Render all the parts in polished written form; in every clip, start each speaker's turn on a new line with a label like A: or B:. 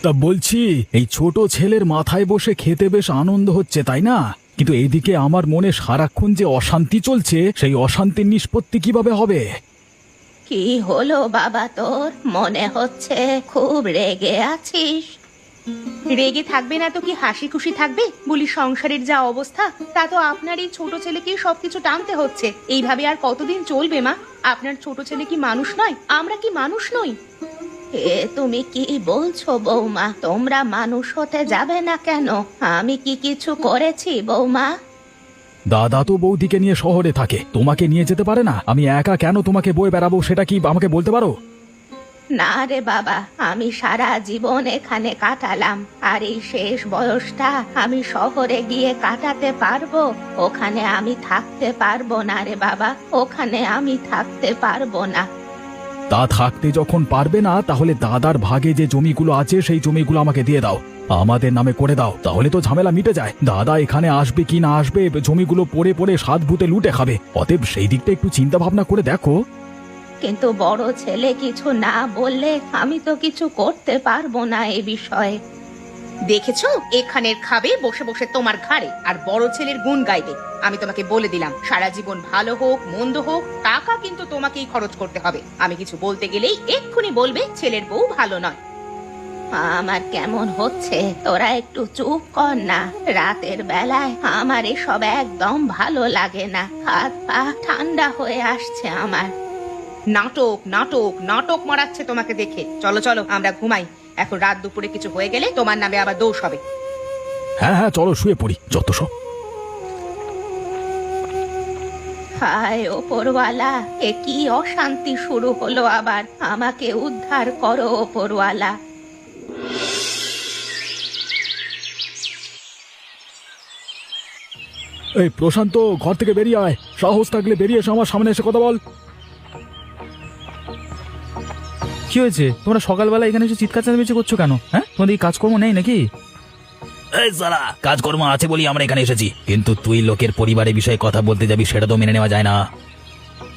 A: তা বলছি, এই ছোট ছেলের মাথায় বসে খেতে বেশ আনন্দ হচ্ছে তাই না? কিন্তু এদিকে আমার মনে সারাক্ষণ যে অশান্তি চলছে, সেই অশান্তির নিষ্পত্তি কিভাবে হবে?
B: কি হলো বাবা, তোর মনে হচ্ছে খুব রেগে আছিস।
C: রেগে থাকবে না তো কি হাসি খুশি থাকবে? বলি সংসারের যা অবস্থা, তা তো আপনার এই ছোট ছেলেকে সবকিছু টানতে হচ্ছে। এইভাবে আর কতদিন চলবে মা? আপনার ছোট ছেলে কি মানুষ নয়? আমরা কি মানুষ নই?
B: এ তুমি কি বলছো বৌমা? তোমরা মানুষ হতে যাবে না কেন? আমি কি কিছু করেছি বৌমা?
A: দাদা তো বৌদিকে নিয়ে শহরে থাকে, তোমাকে নিয়ে যেতে পারে না? আমি একা কেন তোমাকে বয়ে বেড়াবো, সেটা কি আমাকে বলতে পারো?
B: না রে বাবা, আমি সারা জীবন এখানে কাটালাম, আর এই শেষ বয়সটা আমি শহরে গিয়ে কাটাতে পারবো? ওখানে আমি থাকতে পারবো না রে বাবা, ওখানে আমি থাকতে পারবো না।
A: তা থাকতে যখন পারবে না, তাহলে দাদার ভাগে যে জমিগুলো আছে সেই জমিগুলো আমাকে দিয়ে দাও, আমাদের নামে করে দাও, তাহলে তো ঝামেলা মিটে যায়। দাদা এখানে আসবে কি না আসবে, জমিগুলো পড়ে পড়ে সাত ভূতে লুটে খাবে। অতএব সেই দিকটা একটু চিন্তা ভাবনা করে দেখো।
B: কিন্তু বড় ছেলে কিছু না বললে আমি তো কিছু করতে পারবো না এ বিষয়ে।
C: দেখেছো, এখানের খাবে বসে বসে তোমার ঘাড়ে, আর বড় ছেলের গুণ গাইবে। আমি তোমাকে বলে দিলাম, সারা জীবন ভালো হোক মন্দ হোক, টাকা কিন্তু তোমাকেই খরচ করতে হবে। আমি কিছু বলতে গেলেই এক্ষুনি বলবে ছেলের বউ ভালো নয়।
B: আমার কেমন হচ্ছে, তোরা একটু চুপ কর না। রাতের বেলায় আমার এসব একদম ভালো লাগে না, হাত পা ঠান্ডা হয়ে আসছে আমার।
C: নাটক নাটক নাটক মারাচ্ছে তোমাকে দেখে। চলো চলো আমরা ঘুমাই, এখন রাত দুপুরে কিছু হয়ে গেলে তোমার নামে আবার দোষ হবে।
A: হ্যাঁ হ্যাঁ, চলো শুয়ে পড়ি যত সব।
B: হায় ওপরওয়ালা, এ কি অশান্তি শুরু হলো আবার? আমাকে উদ্ধার করো ওপরওয়ালা।
A: এই প্রশান্ত, ঘর থেকে বেরিয়ে আয়, সাহস থাকলে বেরিয়ে এসে আমার সামনে এসে কথা বল।
D: কি হয়েছে? তোমরা সকালবেলা এখানে এসে চিৎকার চেঁচামেচি করছো কেন? হ্যাঁ, তোমাদের এই কাজকর্ম নেই নাকি?
E: এই সালা, কাজকর্ম আছে বলি আমরা এখানে এসেছি, কিন্তু তুই লোকের পরিবারের বিষয়ে কথা বলতে যাবি, সেটা তো মেনে নেওয়া যায় না।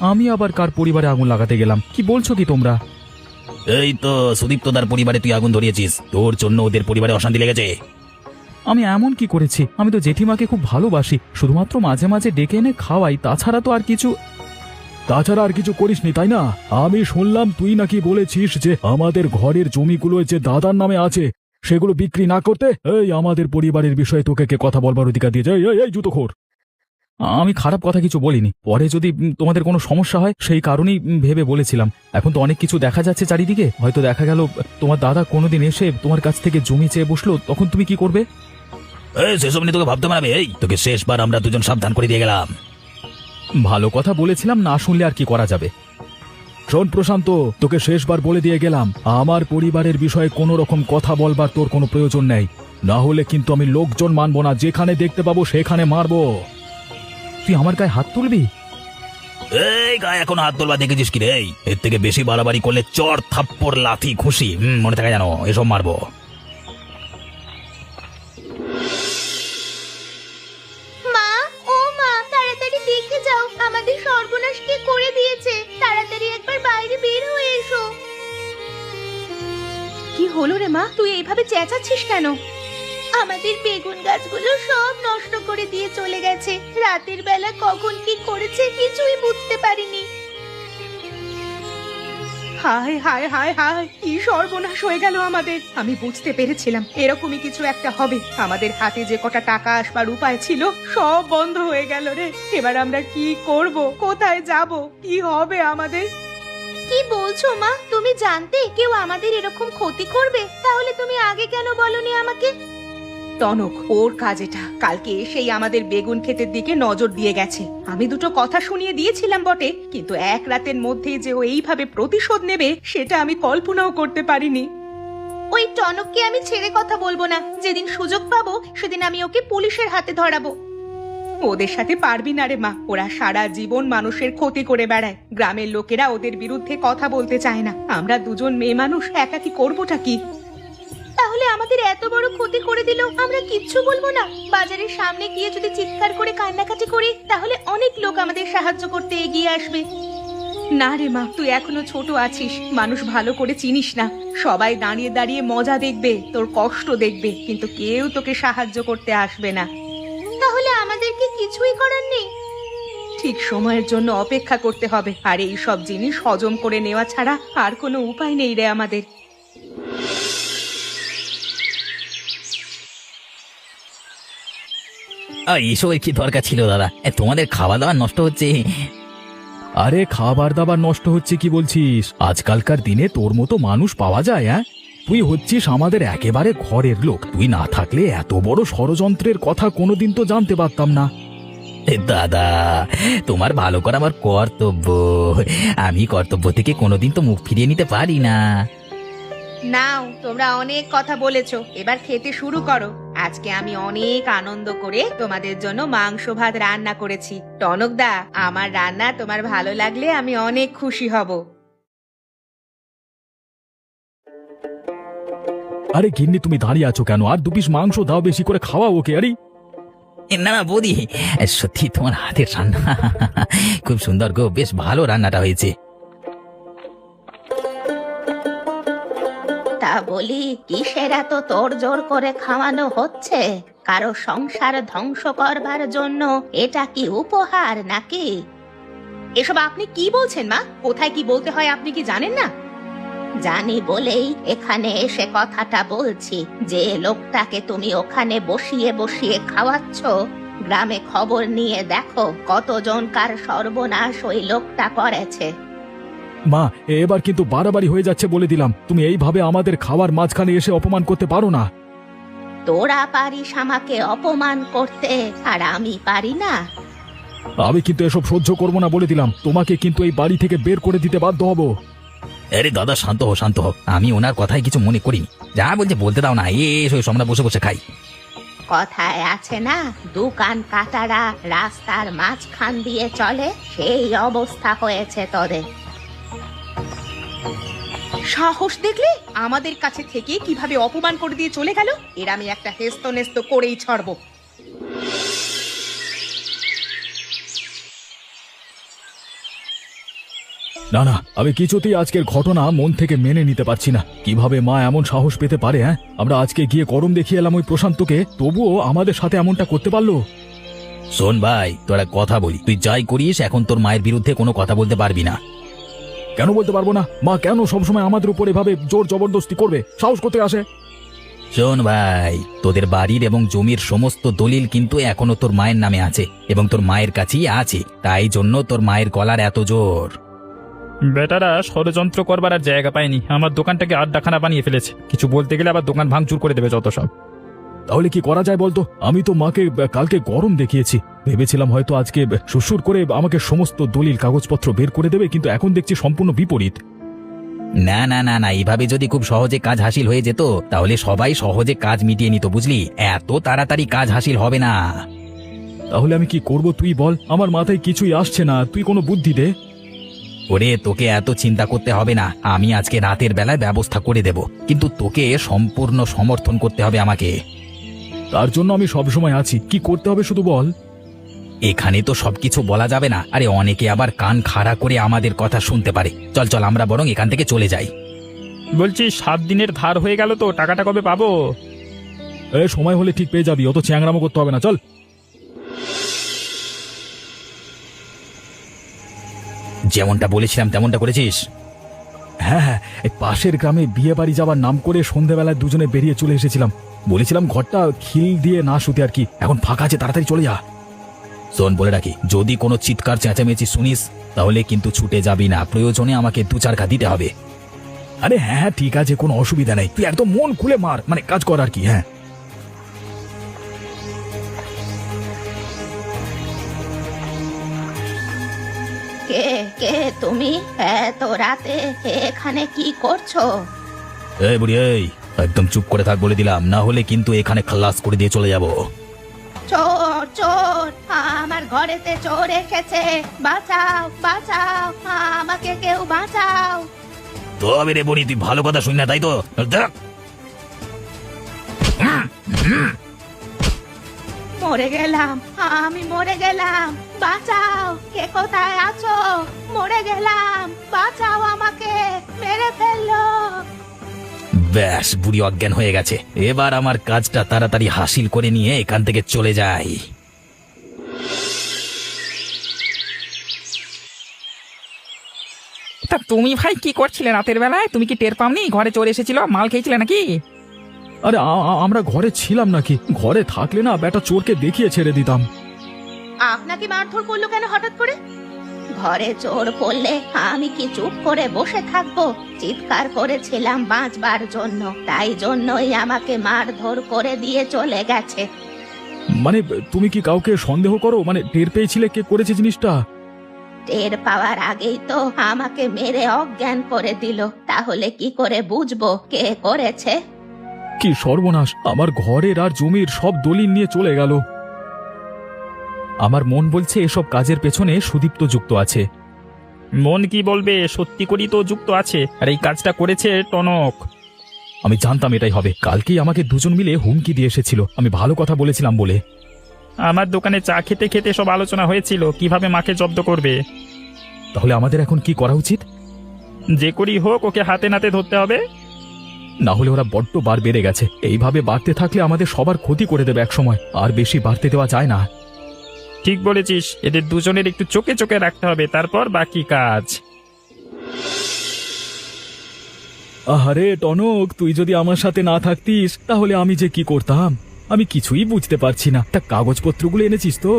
D: আমি আবার কার পরিবারে আগুন লাগাতে গেলাম? কি বলছো কি তোমরা?
E: এই তো সুদীপ্তদার পরিবারে তুই আগুন ধরিয়েছিস, তোর জন্য ওদের পরিবারে অশান্তি লেগেছে।
D: আমি এমন কি করেছি? আমি তো জেঠিমাকে খুব ভালোবাসি, শুধুমাত্র মাঝে মাঝে ডেকে এনে খাওয়াই, তাছাড়া তো আর কিছু।
A: তাছাড়া আর কিছু করিসনি তাই না? আমি শুনলাম তুই নাকি বলেছিস যে আমাদের ঘরের জমিগুলো যে দাদার নামে আছে সেগুলো বিক্রি না করতে। এই আমাদের পরিবারের বিষয়ে তোকে কে কথা বলবার অধিকার দিয়েছে? এই জুতোখোর!
D: আমি খারাপ কথা কিছু বলিনি, পরে যদি তোমাদের কোনো সমস্যা হয় সেই কারণেই ভেবে বলেছিলাম। এখন তো অনেক কিছু দেখা যাচ্ছে চারিদিকে, হয়তো দেখা গেল তোমার দাদা কোনোদিন এসে তোমার কাছ থেকে জমি চেয়ে বসলো, তখন তুমি কি করবে?
E: এই সেসব নিয়ে তোকে ভাবতে পারবে? এই তোকে শেষবার আমরা দুজন সাবধান করে দিয়ে গেলাম।
D: ভালো কথা বলেছিলাম, না শুনলে আর কি করা যাবে।
A: শোন প্রশান্ত, তোকে শেষবার বলে দিয়ে গেলাম, আমার পরিবারের বিষয়ে কোনো রকম কথা বলবার তোর কোনো প্রয়োজন নেই, না হলে কিন্তু আমি লোকজন মানবো না, যেখানে দেখতে পাবো সেখানে মারবো।
D: তুই আমার গায়ে হাত তুলবি?
E: এই গায়ে এখন হাত তোলবা দেখেছিস কি রে? এর থেকে বেশি বাড়াবাড়ি করলে চর থাপ্পড় লাথি খুশি মনে থাকে জানো, এসব মারবো।
C: মা, ও মা, তাড়াতাড়ি দেখে যাও, আমাদের সর্বনাশ কে করে দিয়েছে। তাড়াতাড়ি একবার বাইরে বের হয়ে এসো। কি হলো রে মা, তুই এইভাবে চেঁচাচ্ছিস কেন? আমাদের বেগুন গাছগুলো সব নষ্ট করে দিয়ে চলে গেছে। রাতের বেলা কখন কি করেছে কিছুই বুঝতে পারিনি। হায় হায় হায় হায়, কি সর্বনাশ হয়ে গেল আমাদের। আমি বুঝতে পেরেছিলাম এরকমই কিছু একটা হবে। আমাদের হাতে যে কটা টাকা আসবার উপায় ছিল সব বন্ধ হয়ে গেল রে। এবার আমরা কি করব, কোথায় যাব, কি হবে আমাদের? কি বলছো মা? তুমি জানতে কেউ আমাদের এরকম ক্ষতি করবে? তাহলে তুমি আগে কেন বলনি আমাকে? টনক, ওর কাজ এটা। কালকে এসেই আমাদের বেগুন ক্ষেতের দিকে নজর দিয়ে গেছে। আমি দুটো কথা শুনিয়ে দিয়েছিলাম বটে, কিন্তু এক রাতের মধ্যেই যে ও এইভাবে প্রতিশোধ নেবে সেটা আমি কল্পনাও করতে পারিনি। ওই টনককে আমি ছেড়ে কথা বলবো না। যেদিন সুযোগ পাবো সেদিন আমি ওকে পুলিশের হাতে ধরাবো। ওদের সাথে পারবি না রে মা, ওরা সারা জীবন মানুষের ক্ষতি করে বেড়ায়। গ্রামের লোকেরা ওদের বিরুদ্ধে কথা বলতে চায় না। আমরা দুজন মেয়ে মানুষ একা কি করবোটা কি? তাহলে আমাদের এত বড় ক্ষতি করে দিল, আমরা কিচ্ছু বলবো না? বাজারের সামনে গিয়ে যদি চিৎকার করে কান্নাকাটি করি তাহলে অনেক লোক আমাদের সাহায্য করতে এগিয়ে আসবে। না রে মা, তুই এখনো ছোট আছিস, মানুষ ভালো করে চিনিস না। সবাই দাঁড়িয়ে দাঁড়িয়ে মজা দেখবে, তোর কষ্ট দেখবে, কিন্তু কেউ তোকে সাহায্য করতে আসবে না।
B: তাহলে আমাদের কি কিছুই করার নেই?
C: ঠিক সময়ের জন্য অপেক্ষা করতে হবে, আর এই সব জিনিস হজম করে নেওয়া ছাড়া আর কোনো উপায় নেই রে আমাদের।
E: এসবের কি দরকার ছিল দাদা? তোমাদের খাওয়া দাওয়া নষ্ট হচ্ছে।
A: আরে খাবার দাবার নষ্ট হচ্ছে কি বলছিস? আজকালকার দিনে তোর মতো মানুষ পাওয়া যায়? হ্যাঁ, তুই হচ্ছিস আমাদের একেবারে ঘরের লোক। তুই না থাকলে এত বড় ষড়যন্ত্রের কথা কোনোদিন তো জানতে পারতাম না।
E: দাদা, তোমার ভালো করা আমার কর্তব্য। আমি কর্তব্য থেকে কোনোদিন তো মুখ ফিরিয়ে নিতে পারি না।
C: নাও, তোমরা অনেক কথা বলেছো, এবার খেতে শুরু করো। আজকে আমি অনেক আনন্দ করে তোমাদের জন্য মাংস ভাত রান্না করেছি। টনকদা, আমার রান্না তোমার ভালো লাগলে আমি অনেক খুশি হব।
A: আরে গিন্নি, তুমি দাঁড়িয়ে আছো কেন? আর 2 পিস মাংস দাও, বেশি করে খাওয়া ওকে। আরে
E: না না বৌদি, সত্যি তোমার হাতের রান্না খুব সুন্দর গো, বেশ ভালো রান্নাটা হয়েছে।
B: তা বলি, কিসের এত তোড়জোড় করে খাওয়ানো হচ্ছে? কারো সংসার ধ্বংস করবার জন্য এটা কি উপহার নাকি?
C: এসব আপনি কি বলছেন মা? কোথায় কি বলতে হয় আপনি কি জানেন না?
B: জানি বলেই এখানে এসে কথাটা বলছি। যে লোকটাকে তুমি ওখানে বসিয়ে বসিয়ে খাওয়াচ্ছ, গ্রামে খবর নিয়ে দেখো কতজনকার সর্বনাশ ওই লোকটা করেছে।
A: মা, এবার কিন্তু বাড়াবাড়ি হয়ে যাচ্ছে বলে দিলাম। তুমি এইভাবে আমাদের খাওয়ার মাঝখানে এসে অপমান করতে পারো না।
B: তোরা পারিস আমাকে অপমান করতে, আর আমি পারি না?
A: আমি কিন্তু এসব সহ্য করবো না বলে দিলাম। তোমাকে কিন্তু এই বাড়ি থেকে বের করে দিতে বাধ্য হব।
E: আরে দাদা, শান্ত হও শান্ত হও, আমি ওনার কথায় কিছু মনে করিনি। যা বলছে বলতে দাও না, এসো আমরা বসে বসে খাই।
B: কথায় আছে না, দোকান কাটারা রাস্তার মাঝখান দিয়ে চলে, সেই অবস্থা হয়েছে তোদের।
C: সাহস দেখলে আমাদের কাছে থেকে কিভাবে অপমান করে দিয়ে চলে গেল। এর আমি একটা হেস্ত নেস্ত করেই ছাড়বো।
A: না না, আমি কিছুতেই আজকের ঘটনা মন থেকে মেনে নিতে পারছি না। কিভাবে মা এমন সাহস পেতে পারে? হ্যাঁ, আমরা আজকে গিয়ে গরম দেখিয়ে এলাম ওই প্রশান্তকে, তবুও আমাদের সাথে এমনটা করতে পারলো।
E: শোন ভাই, তোরা কথা বলি, তুই যাই করিস এখন তোর মায়ের বিরুদ্ধে কোনো কথা বলতে পারবি না।
A: কেন বলতে পারবো না? মা কেন সবসময় আমাদের উপর এভাবে জোর জবরদস্তি করবে? সাহস করতে আসে।
E: শোন ভাই, তোদের বাড়ির এবং জমির সমস্ত দলিল কিন্তু এখনো তোর মায়ের নামে আছে এবং তোর মায়ের কাছেই আছে, তাই জন্য তোর মায়ের গলার এত জোর।
D: বেটারা ষড়যন্ত্র করবার আর জায়গা পায়নি, আমার দোকানটাকে আড্ডাখানা বানিয়ে ফেলেছে। কিছু বলতে গেলে আবার দোকান ভাঙচুর করে দেবে যত সব।
A: তাহলে কি করা যায় বলতো? আমি তো মাকে কালকে গরম দেখিয়েছি, ভেবেছিলাম হয়তো আজকে শ্বশুর করে আমাকে সমস্ত দলিল কাগজপত্র বের করে দেবে, কিন্তু এখন দেখছি সম্পূর্ণ বিপরীত।
E: না না না না, এইভাবে যদি খুব সহজে কাজ হাসিল হয়ে যেত তাহলে সবাই সহজে কাজ মিটিয়ে নিত, বুঝলি? এত তাড়াতাড়ি কাজ হাসিল হবে না।
A: তাহলে আমি কি করব তুই বল? আমার মাথায় কিছুই আসছে না, তুই কোনো বুদ্ধি দে।
E: ওরে, তোকে এত চিন্তা করতে হবে না, আমি আজকে রাতের বেলায় ব্যবস্থা করে দেব, কিন্তু তোকে সম্পূর্ণ সমর্থন করতে হবে আমাকে।
A: তার জন্য আমি সবসময় আছি, কি করতে হবে শুধু বল।
E: এখানে তো সবকিছু বলা যাবে না, আরে অনেকে আবার কান খাড়া করে আমাদের কথা শুনতে পারে। চল চল, আমরা বরং এখান থেকে চলে যাই।
D: বলছি 7 দিনের ধার হয়ে গেল তো, টাকাটা কবে পাবো?
A: সময় হলে ঠিক পেয়ে যাবি, অত চ্যাংরামো করতে হবে না, চল।
E: যেমনটা বলেছিলাম তেমনটা করেছিস?
A: হ্যাঁ হ্যাঁ, এই পাশের গ্রামে বিয়ে বাড়ি যাবার নাম করে সন্ধেবেলায় দুজনে বেরিয়ে চলে এসেছিলাম। বলেছিলাম ঘরটা খিল দিয়ে না শুতে আর কি। এখন ফাঁকা আছে, তাড়াতাড়ি চলে যা।
E: শোন, বলে রাখি, যদি কোনো চিৎকার চেঁচামেচি শুনিস তাহলে কিন্তু ছুটে যাবি না, প্রয়োজনে আমাকে 2-4 ঘা দিতে হবে।
A: আরে হ্যাঁ হ্যাঁ, ঠিক আছে, কোনো অসুবিধা নেই, তুই একদম মন খুলে মার, মানে কাজ কর আর কি। হ্যাঁ,
B: কে কে তুমি এত রাতে এখানে কি করছো?
E: এই বুড়ি, এই একদম চুপ করে থাক বলে দিলাম, না হলে কিন্তু এখানে খালাস করে দিয়ে চলে যাব।
B: চোর চোর, আমার ঘরেতে চোর এসেছে, বাঁচাও বাঁচাও, আমাকে কেউ বাঁচাও।
E: তবে রে বুড়ি, তুই ভালো কথা শুনি না তাই তো? দেখ,
C: মরে গেলাম, আমি মরে গেলাম,
B: বাঁচাও, কে কোথায় আছো? মরে গেলাম, বাঁচাও আমাকে, মেরে ফেললো।
E: ব্যাস, বুড়ি অজ্ঞান হয়ে গেছে। এবার আমার কাজটা তাড়াতাড়ি হাসিল করে নিয়ে এখান থেকে চলে যাই।
F: তা তুমি ভাই কি করছিলে রাতের বেলায়? তুমি কি টের পাওনি ঘরে চলে এসেছিল? মাল খেয়েছিলে নাকি?
A: আরে আমরা ঘরে ছিলাম নাকি? ঘরে থাকলে না বেটা চোরকে দেখিয়ে ছেড়ে দিতাম।
B: আপনাকে মারধর করলো কেন হঠাৎ করে? ঘরে চোর পড়লে আমি কি চুপ করে বসে থাকবো? চিৎকার করেছিলাম বাঁচবার জন্য, তাই জন্যই আমাকে মারধর করে দিয়ে চলে গেছে।
A: মানে তুমি কি কাউকে সন্দেহ করো? মানে টের পেয়েছিলে কে করেছে জিনিসটা?
B: টের পাওয়ার আগেই তো আমাকে মেরে অজ্ঞান করে দিল, তাহলে কি করে বুঝবো কে করেছে?
A: কি সর্বনাশ! আমার ঘরের আর জমির সব দলিল নিয়ে চলে গেল।
D: আমার মন বলছে এসব কাজের পেছনে সুদীপ্ত যুক্ত আছে।
F: মন কি বলবে? সত্যি করি তো যুক্ত আছে, আর এই কাজটা করেছে টনক।
A: আমি জানতাম এটাই হবে। কালকেই আমাকে দুজন মিলে হুমকি দিয়ে এসেছিল, আমি ভালো কথা বলেছিলাম বলে।
F: আমার দোকানে চা খেতে খেতে সব আলোচনা হয়েছিল কিভাবে মাকে জব্দ করবে।
A: তাহলে আমাদের এখন কি করা উচিত?
F: যে করি হোক ওকে হাতে নাতে ধরতে হবে।
A: না হলে ওরা বড্ড বার বেড়ে গেছে, এইভাবে বাড়তে থাকলে আমাদের সবার ক্ষতি করে দেবে একসময়। আর বেশি বাড়তে দেওয়া যায় না।
F: ঠিক বলেছিস, এদের দুজনের একটু চোখে চোখে রাখতে হবে, তারপর বাকি কাজ।
A: আহারে টনক, তুই যদি আমার সাথে না থাকতিস তাহলে আমি যে কি করতাম আমি কিছুই বুঝতে পারছি না। তা কাগজপত্রগুলো এনেছিস তো?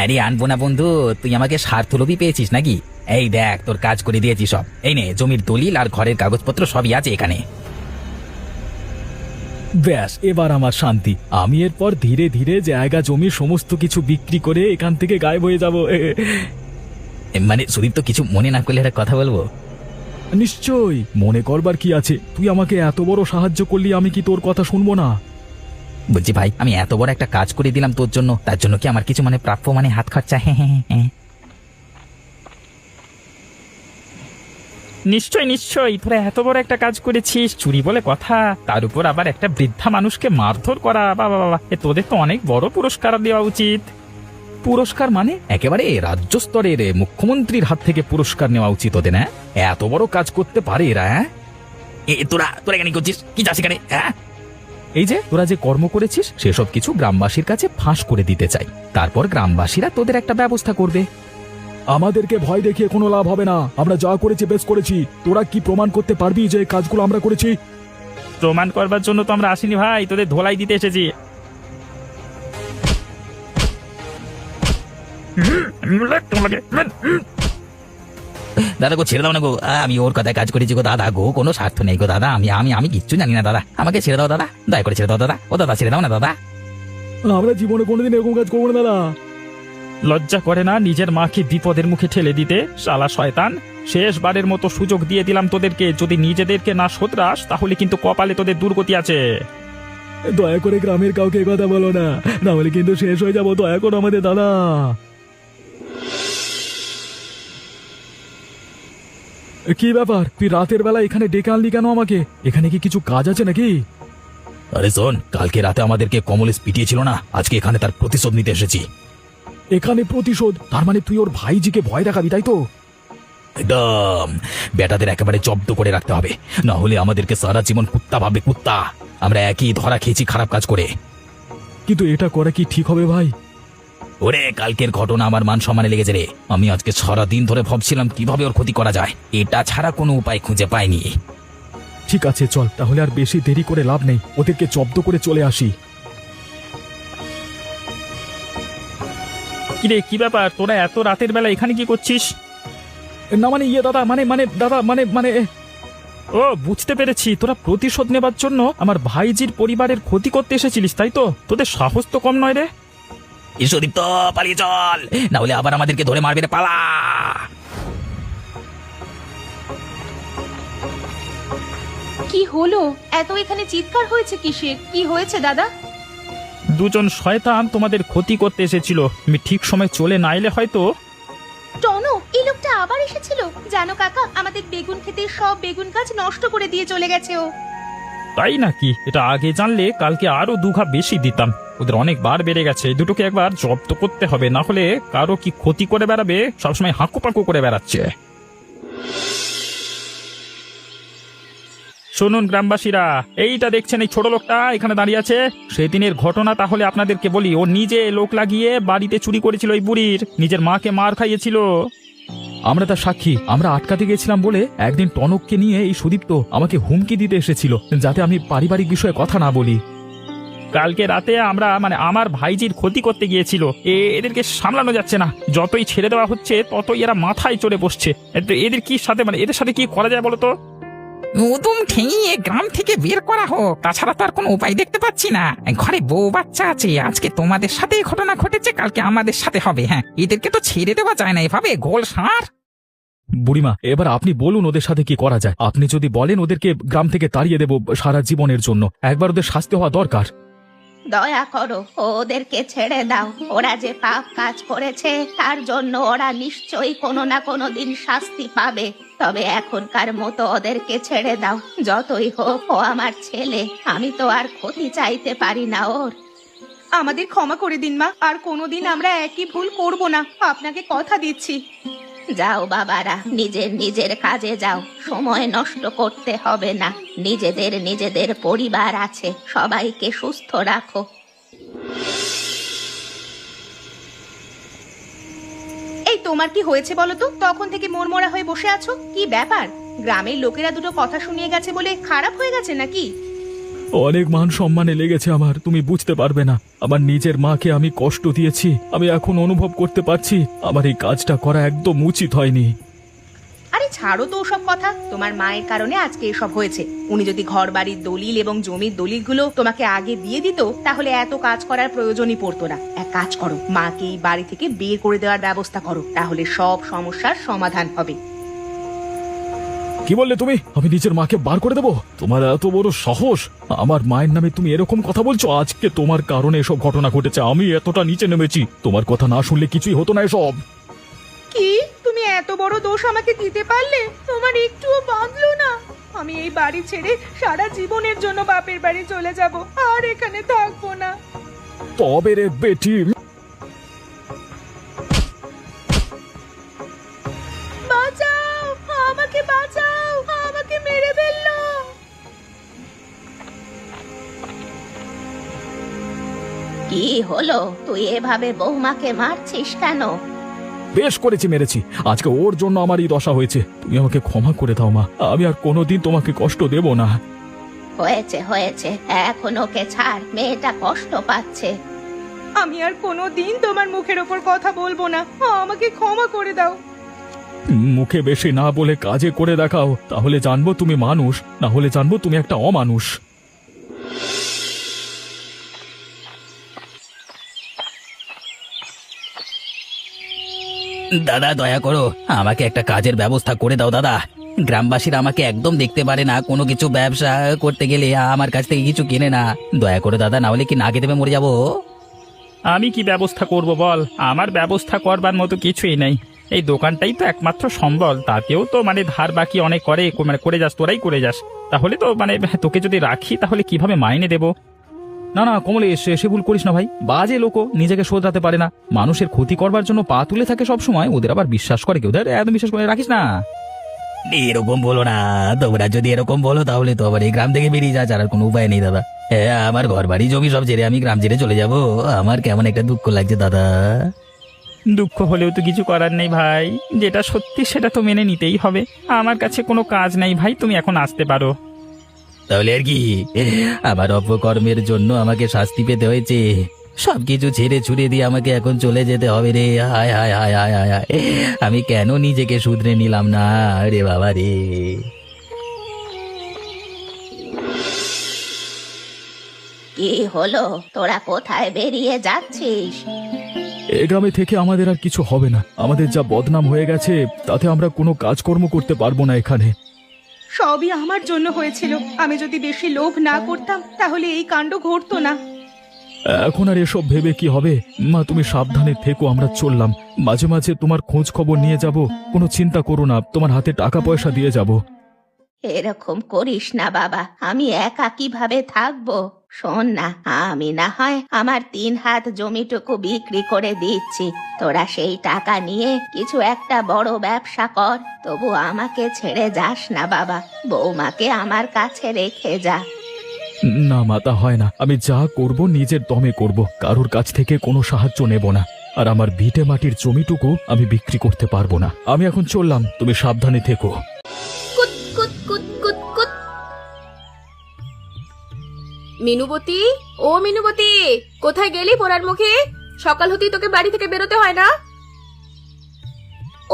E: আরে আনবো না বন্ধু, তুই আমাকে স্বার্থলোভী পেয়েছিস নাকি? এই দেখ, তোর কাজ করে দিয়েছি সব। এই নে, জমির দলিল আর ঘরের কাগজপত্র সবই আছে এখানে।
A: ব্যাস, এবার আমার শান্তি। আমি এরপর ধীরে ধীরে জায়গা জমি সমস্ত কিছু বিক্রি করে এখান থেকে গায়েব হয়ে যাব।
E: মানে সুদীপ, তো কিছু মনে না করলে একটা কথা বলবো?
A: নিশ্চয়ই, মনে করবার কি আছে? তুই আমাকে এত বড় সাহায্য করলি, আমি কি তোর কথা শুনবো না?
E: বলছি ভাই, আমি এত বড় একটা কাজ করে দিলাম তোর জন্য, তার জন্য কি আমার কিছু মানে প্রাপ্য, মানে হাত খরচা? হ্যাঁ।
F: নিশ্চয় নিশ্চয়ই, তোরা এত বড় একটা কাজ করেছিস, চুরি বলে কথা, তার উপর আবার একটা বৃদ্ধা মানুষকে মারধর করা। বাবা বাবা, তোদের তো অনেক বড় পুরস্কার দেওয়া উচিত।
D: পুরস্কার মানে একেবারে রাজ্য স্তরের মুখ্যমন্ত্রীর হাত থেকে পুরস্কার নেওয়া উচিত ওদের। না, এত বড় কাজ করতে পারে এরা। হ্যাঁ,
E: তোরা এখানে করছিস কি? যাস এখানে? হ্যাঁ,
D: এই যে তোরা যে কর্ম করেছিস সেসব কিছু গ্রামবাসীর কাছে ফাঁস করে দিতে চাই, তারপর গ্রামবাসীরা তোদের একটা ব্যবস্থা করবে।
A: আমাদেরকে ভয় দেখিয়ে কোনো লাভ হবে না। আমরা যা করেছি বেশ করেছি। তোরা কি প্রমাণ করতে পারবি যে এই কাজগুলো আমরা করেছি?
F: প্রমাণ করবার জন্য তো আমরা আসিনি ভাই, তোদের ধোলাই দিতে এসেছি।
E: দাদা গো, ছেড়ে দাও না গো। আমি ওর কথায় কাজ করেছি গো দাদা গো, কোনো স্বার্থ নেই গো দাদা। আমি কিচ্ছু জানি না দাদা, আমাকে ছেড়ে দাও দাদা, দয়া করে ছেড়ে দাও দাদা। ও দাদা, ছেড়ে দাও না দাদা।
A: আমরা জীবনে কোনোদিন এরকম কাজ করবো না দাদা।
F: লজ্জা করে না নিজের মাকে বিপদের মুখে ঠেলে দিতে? শালা শয়তান, শেষবারের মতো সুযোগ দিয়ে দিলাম তোদেরকে। যদি নিজেদেরকে না শোধরাস তাহলে কিন্তু কপালে তোদের দুর্গতি আছে।
A: দয়া করে গ্রামের কাউকে কথা বলো না, না হলে কিন্তু শেষ হয়ে যাবো। দয়া করো আমাদের দাদা। কি ব্যাপার, তুই রাতের বেলা এখানে ডেকে আনলি কেন আমাকে? এখানে কি কিছু কাজ আছে নাকি?
E: আরে শোন, কালকে রাতে আমাদেরকে কমলেশ পিটিয়েছিল না, আজকে এখানে তার প্রতিশোধ নিতে এসেছি।
A: এখানে প্রতিশোধ? তার মানে তুই ওর ভাইজিকে ভয় দেখাবি, তাই তো?
E: একদম, বেটাদের একেবারে জব্দ করে রাখতে হবে, না হলে আমাদেরকে সারা জীবন কুত্তা ভাববে, কুত্তা। আমরা একই ধরা খেয়েছি খারাপ কাজ করে।
A: কিন্তু এটা করা কি ঠিক হবে ভাই?
E: ওরে, কালকের ঘটনা আমার মান সম্মানে লেগেছে রে। আমি আজকে সারা দিন ধরে ভাবছিলাম কিভাবে ওর ক্ষতি করা যায়, এটা ছাড়া কোনো উপায় খুঁজে পাইনি।
A: ঠিক আছে, চল তাহলে আর বেশি দেরি করে লাভ নেই, ওদেরকে জব্দ করে চলে আসি।
F: কিরে, কি ব্যাপার? তোরা এত রাতের বেলা এখানে কি করছিস?
A: না মানে দাদা, দাদা মানে
F: ও, বুঝতে পেরেছি, তোরা প্রতিশোধ নেবার জন্য আমার ভাইজির পরিবারের ক্ষতি করতে এসেছিলিস, তাই তো? তোদের সাহস তো কম নয় রে।
E: সুদীপ, তো পালিয়ে চল, না হলে আবার আমাদেরকে ধরে মারবে রে, পালা।
C: কি হলো? এত এখানে চিৎকার হয়েছে কিসের? কি হয়েছে দাদা?
F: দুজন শয়তান তোমাদের ক্ষতি করতে এসেছিল, আমি ঠিক সময় চলে না এলে হয়তো।
C: টনো, এই লোকটা আবার এসেছিল। জানো কাকা, আমাদের বেগুন ক্ষেতের সব বেগুন গাছ নষ্ট করে দিয়ে চলে গেছে ও।
F: তাই নাকি? এটা আগে জানলে কালকে আরো দুঘা বেশি দিতাম। ওদের অনেক বার বেড়ে গেছে, এই দুটোকে একবার জব্দ করতে হবে, না হলে কারো কি ক্ষতি করে বেড়াবে, সবসময় হাঁকু পাঁকু করে বেড়াচ্ছে। শুনুন গ্রামবাসীরা, এইটা দেখছেন এই ছোট লোকটা এখানে দাঁড়িয়ে আছে, সেদিনের ঘটনা তাহলে আপনাদেরকে বলি। ও নিজে লোক লাগিয়ে বাড়িতে চুরি করেছিল, ওই বুড়ির নিজের মাকে মার খাইয়েছিল।
D: আমরা তার সাক্ষী। আমরা আটকাতে গেছিলাম বলে একদিন টনককে নিয়ে এই সুদীপ্ত আমাকে হুমকি দিতে এসেছিল, যাতে আমি পারিবারিক বিষয়ে কথা না বলি।
F: কালকে রাতে আমরা আমার ভাইজির ক্ষতি করতে গিয়েছিল। এদেরকে সামলানো যাচ্ছে না, যতই ছেড়ে দেওয়া হচ্ছে ততই এরা মাথায় চড়ে বসছে। এদের কি সাথে এদের সাথে কি করা যায় বলো তো?
G: উদুম ঠেঙিয়ে গ্রাম থেকে বের করা হোক, তাছাড়া তো আর কোনো উপায় দেখতে পাচ্ছি না। ঘরে বউ বাচ্চা আছে, আজকে তোমাদের সাথে ঘটনা ঘটেছে, কালকে আমাদের সাথে হবে। হ্যাঁ, এদেরকে তো ছেড়ে দেওয়া যায় না এভাবে গোল সার।
D: বুড়িমা, এবার আপনি বলুন ওদের সাথে কি করা যায়। আপনি যদি বলেন ওদেরকে গ্রাম থেকে তাড়িয়ে দেব সারা জীবনের জন্য, একবার ওদের শাস্তি হওয়া দরকার।
B: দয়া করো, ওদেরকে ছেড়ে দাও। ওরা যে পাপ কাজ করেছে তার জন্য ওরা নিশ্চয়ই কোনো না কোনো দিন শাস্তি পাবে। তবে এখনকার মতো ওদেরকে ছেড়ে দাও। যতই হোক ও আমার ছেলে, আমি তো আর ক্ষতি চাইতে পারি না ওর।
C: আমাদের ক্ষমা করে দিন মা, আর কোনোদিন আমরা একই ভুল করব না, আপনাকে কথা দিচ্ছি।
B: যাও বাবারা, নিজের কাজে যাও, সময় নষ্ট করতে হবে না। নিজেদের পরিবার আছে, সবাইকে সুস্থ রাখো।
C: এই তোমার কি হয়েছে বলো তো? তখন থেকে মনমরা হয়ে বসে আছো, কি ব্যাপার? গ্রামের লোকেরা দুটো কথা শুনিয়ে গেছে বলে খারাপ হয়ে গেছে নাকি?
D: অনেক মান সম্মানে লেগেছে আমার, তুমি বুঝতে পারবে না। আমার নিজের মাকে আমি কষ্ট দিয়েছি, আমি এখন অনুভব করতে পারছি আমার এই কাজটা করা একদম উচিত হয়নি।
C: আরে ছাড়ো তো ওসব কথা, তোমার মায়ের কারণে আজকে এসব হয়েছে। উনি যদি ঘর বাড়ির দলিল এবং জমির দলিলগুলো তোমাকে আগে দিয়ে দিত, তাহলে এত কাজ করার প্রয়োজনই পড়তো না। এক কাজ করো, মাকে এই বাড়ি থেকে বের করে দেওয়ার ব্যবস্থা করো, তাহলে সব সমস্যার সমাধান হবে।
D: কি বললে তুমি? আমি নিজের মাকে বার করে দেবো? তোমার এত বড় সাহস! আমার মায়ের নামে তুমি এরকম কথা বলছো? আজকে তোমার কারণে এসব ঘটনা ঘটেছে, আমি এতটা নিচে নেমেছি। তোমার কথা না শুনলে কিছুই হতো না এসব।
C: কি তুমি এত বড় দোষ আমাকে দিতে পারলে? তোমার একটুও বাঁধলো না? আমি এই বাড়ি ছেড়ে সারা জীবনের জন্য বাপের বাড়ি চলে যাব, আর এখানে থাকবো না।
D: তবে রে বেটি,
C: বাঁচাও, আমাকে বাঁচাও, আমাকে মেরে ফেললো।
B: কি হলো? তুই এভাবে বৌমাকে মারছিস কেন?
D: বেশ করেছি, মেরেছি। আজকে ওর জন্য আমার এই দশা হয়েছে। তুমি আমাকে ক্ষমা করে দাও মা, আমি আর কোনোদিন তোমাকে কষ্ট দেব না।
B: হয়েছে, এখন ওকে ছাড়, মেয়েটা কষ্ট পাচ্ছে।
C: আমি আর কোনোদিন তোমার মুখের ওপর কথা বলবো না, আমাকে ক্ষমা করে দাও।
D: মুখে বেশি না বলে কাজে করে দেখাও, তাহলে জানবো তুমি মানুষ, না হলে জানবো তুমি একটা অমানুষ।
E: দাদা দয়া করো, আমাকে একটা কাজের ব্যবস্থা করে দাও দাদা। গ্রামবাসীরা আমাকে একদম দেখতে পারে না, কোনো কিছু ব্যবসা করতে গেলে আমার কাছ থেকে কিছু কেনে না। দয়া করে দাদা, না হলে কি না খেতে পেয়ে মরে যাবো।
F: আমি কি ব্যবস্থা করব বল? আমার ব্যবস্থা করবার মতো কিছুই নেই। এই দোকানটাই তো একমাত্র সম্বল, তাতেও তো ধার বাকি অনেক করে যাস, তোরাই করে যাস। তাহলে তো তোকে যদি রাখি তাহলে কিভাবে মাইনে দেব?
D: না না কমলেশ, সে ভুল করিস না ভাই। বাজে লোক, নিজেকে শোধরাতে পারে না, মানুষের ক্ষতি করবার জন্য পা তুলে থাকে সব সময়। ওদের আবার বিশ্বাস করে কেউ, একদম বিশ্বাস করে রাখিস না।
E: এরকম বলো না, তোমরা যদি এরকম বলো তাহলে তো আবার এই গ্রাম থেকে বেরিয়ে যা, আর কোনো উপায় নেই দাদা। হ্যাঁ, আমার ঘর বাড়ি জমি সব ছেড়ে আমি গ্রাম ছেড়ে চলে যাব। আমার কেমন একটা দুঃখ লাগছে দাদা।
F: দুঃখ হলেও তো কিছু করার নেই ভাই, যেটা সত্যি সেটা তো মেনে নিতেই হবে। আমার কাছে কোনো কাজ নেই ভাই, তুমি এখন আসতে পারো।
E: তাহলে আর কি, আমার অপকর্মের জন্য আমাকে শাস্তি পেতে হয়েছে। সবকিছু ছেড়ে ছুড়ে দিয়ে আমাকে এখন চলে যেতে হবে রে। হায় হায় হায় হায় হায় হায়, আমি কেন নিজেকে শুধরে নিলাম না রে বাবা রে।
B: কি হলো? তোরা কোথায় বেরিয়ে যাচ্ছিস?
D: এ গ্রামে থেকে আমাদের আর কিছু হবে না। আমাদের যা বদনাম হয়ে গেছে, তাতে আমরা কোনো কাজকর্ম করতে পারবো না এখানে।
C: সবই আমার জন্য হয়েছিল। আমি যদি বেশি লোভ না করতাম তাহলে এই কাণ্ড ঘটতো না।
D: এখন আর এসব ভেবে কি হবে? মা, তুমি সাবধানে থেকো, আমরা চললাম। মাঝে মাঝে তোমার খোঁজ খবর নিয়ে যাব, কোনো চিন্তা করো না, তোমার হাতে টাকা পয়সা দিয়ে যাব।
B: এরকম করিস না বাবা, আমি একা কিভাবে থাকবো? শোন না, আমি না হয় আমার 3 হাত জমিটুকু বিক্রি করে দিচ্ছি, তোরা সেই টাকা নিয়ে কিছু একটা বড় ব্যবসা কর। তবু আমাকে ছেড়ে যাস না বাবা, বৌমাকে আমার কাছে রেখে যা।
A: না মা, তা হয় না। আমি যা করব নিজের দমে করব, কারোর কাছ থেকে কোনো সাহায্য নেব না। আর আমার ভিটে মাটির জমিটুকু আমি বিক্রি করতে পারবো না। আমি এখন চললাম, তুমি সাবধানে থেকো।
H: কুত কুত কুত কুত কুত। মিনুবতী, ও মিনুবতী, কোথায় গেলি পোড়ার মুখে? সকাল হতেই তোকে বাড়ি থেকে বেরোতে হয় না?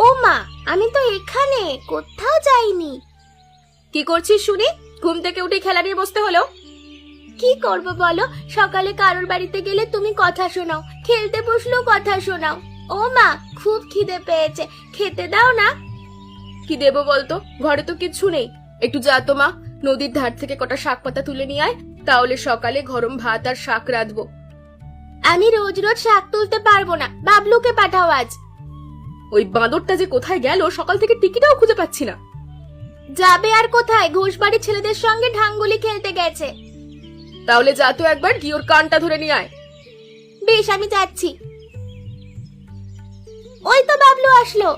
I: ও মা, আমি তো এখানে, কোথাও যাইনি।
H: কি করছিস শুনি? ঘুম থেকে উঠে খেলা নিয়ে বসতে হলো?
I: কি করব বলো, সকালে কারোর বাড়িতে গেলে তুমি কথা শোনাও, খেলতে বসলেও কথা শোনাও। ও মা, খুব খিদে পেয়েছে, খেতে দাও না।
H: কি দেবো বলতো, ঘরে তো কিচ্ছু নেই। একটু যা তো মা, নদীর ধার থেকে কটা শাক পাতা তুলে নিয়ে আয়, তাহলে সকালে গরম ভাত আর শাক রাঁধবো।
I: আমি রোজ রোজ শাক তুলতে পারবো না, বাবলুকে পাঠাও আজ।
H: ওই বাঁদরটা যে কোথায় গেল, সকাল থেকে টিকিটাও খুঁজে পাচ্ছি না।
I: যাবে আর কোথায়, ঘোষবাড়ির ছেলেদের সঙ্গে ঢাঙ্গুলি খেলতে গেছে।
H: তাহলে যা তো একবার গিয়ে ওর কানটা ধরে নিয়ে আয়।
I: বেশ, আমি যাচ্ছি। ওই তো বাবলু আসলো।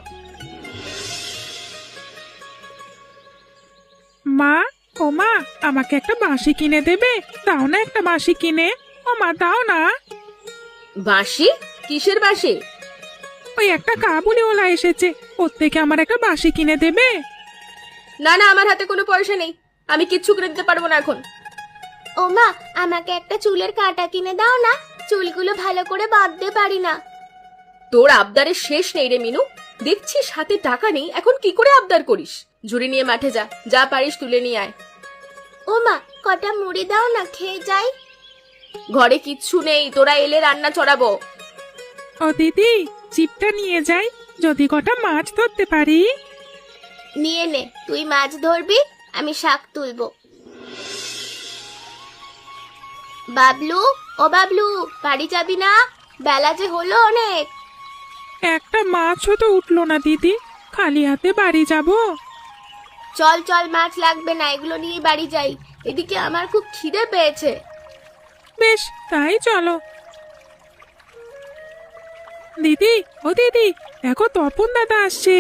J: মা, ও মা, আমাকে একটা বাঁশি কিনে দেবে? দাও না একটা বাঁশি কিনে। ও মা, দাও না।
H: বাঁশি? কিসের বাঁশি?
J: ওই একটা কাবুলিওয়ালা এসেছে, ওর থেকে আমার একটা বাঁশি কিনে দেবে?
H: না না, আমার হাতে কোনো পয়সা নেই, আমি কিচ্ছু কিনে দিতে পারবো না এখন।
I: ও মা, আমাকে একটা চুলের কাঁটা কিনে দাও না, চুলগুলো ভালো করে বাঁধতে পারি না।
H: তোর আবদারের শেষ নেই রে মিনু, দেখছিস হাতে টাকা নেই, এখন কি করে আবদার করিস? ঝুড়ি নিয়ে মাঠে যা, যা পারিস তুলে নিয়ে আয়।
I: ও মা, কটা মুড়ি দাও না, খেয়ে যাই।
H: ঘরে কিচ্ছু নেই, তোরা এলে রান্না চড়াবো।
J: ও দিদি, চিপটা নিয়ে যাই, যদি কটা মাছ ধরতে পারি।
I: নিয়ে নে, তুই মাছ ধরবি, আমি শাক তুলবো। বাবলু, ও বাবলু, বাড়ি যাবি না? বেলা যে হলো অনেক।
J: একটা মাছও তো উঠলো না দিদি, খালি হাতে বাড়ি যাব?
I: চল চল, মাছ লাগবে না, এগুলো নিয়ে বাড়ি যাই। এদিকে আমার খুব খিদে পেয়েছে।
J: বেশ, তাই চলো। দিদি, ও দিদি, দেখো তপন দাদা আসছে।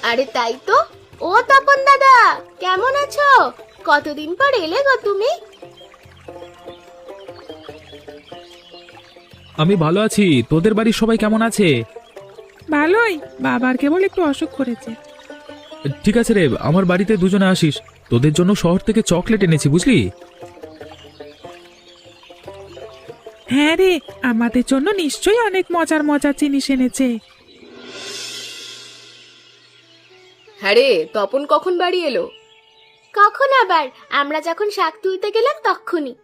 I: আরে তাই তো। ও তপন দাদা, কেমন আছো? কতদিন পর এলে গো তুমি।
D: আমি ভালো আছি, তোদের বাড়ির সবাই কেমন আছে?
J: ভালোই, বাবার কেবল একটু অসুখ করেছে।
D: ঠিক আছে রে, আমার বাড়িতে দুজনে আসিস, তোদের জন্য শহর থেকে চকলেট এনেছি, বুঝলি?
J: হ্যাঁ রে, আমাদের জন্য নিশ্চয়ই অনেক মজার মজার জিনিস এনেছে।
H: হ্যাঁ রে, তপন কখন বাড়ি এলো?
I: কখন আবার? আমরা যখন শাক তুলতে গেলাম তখনই।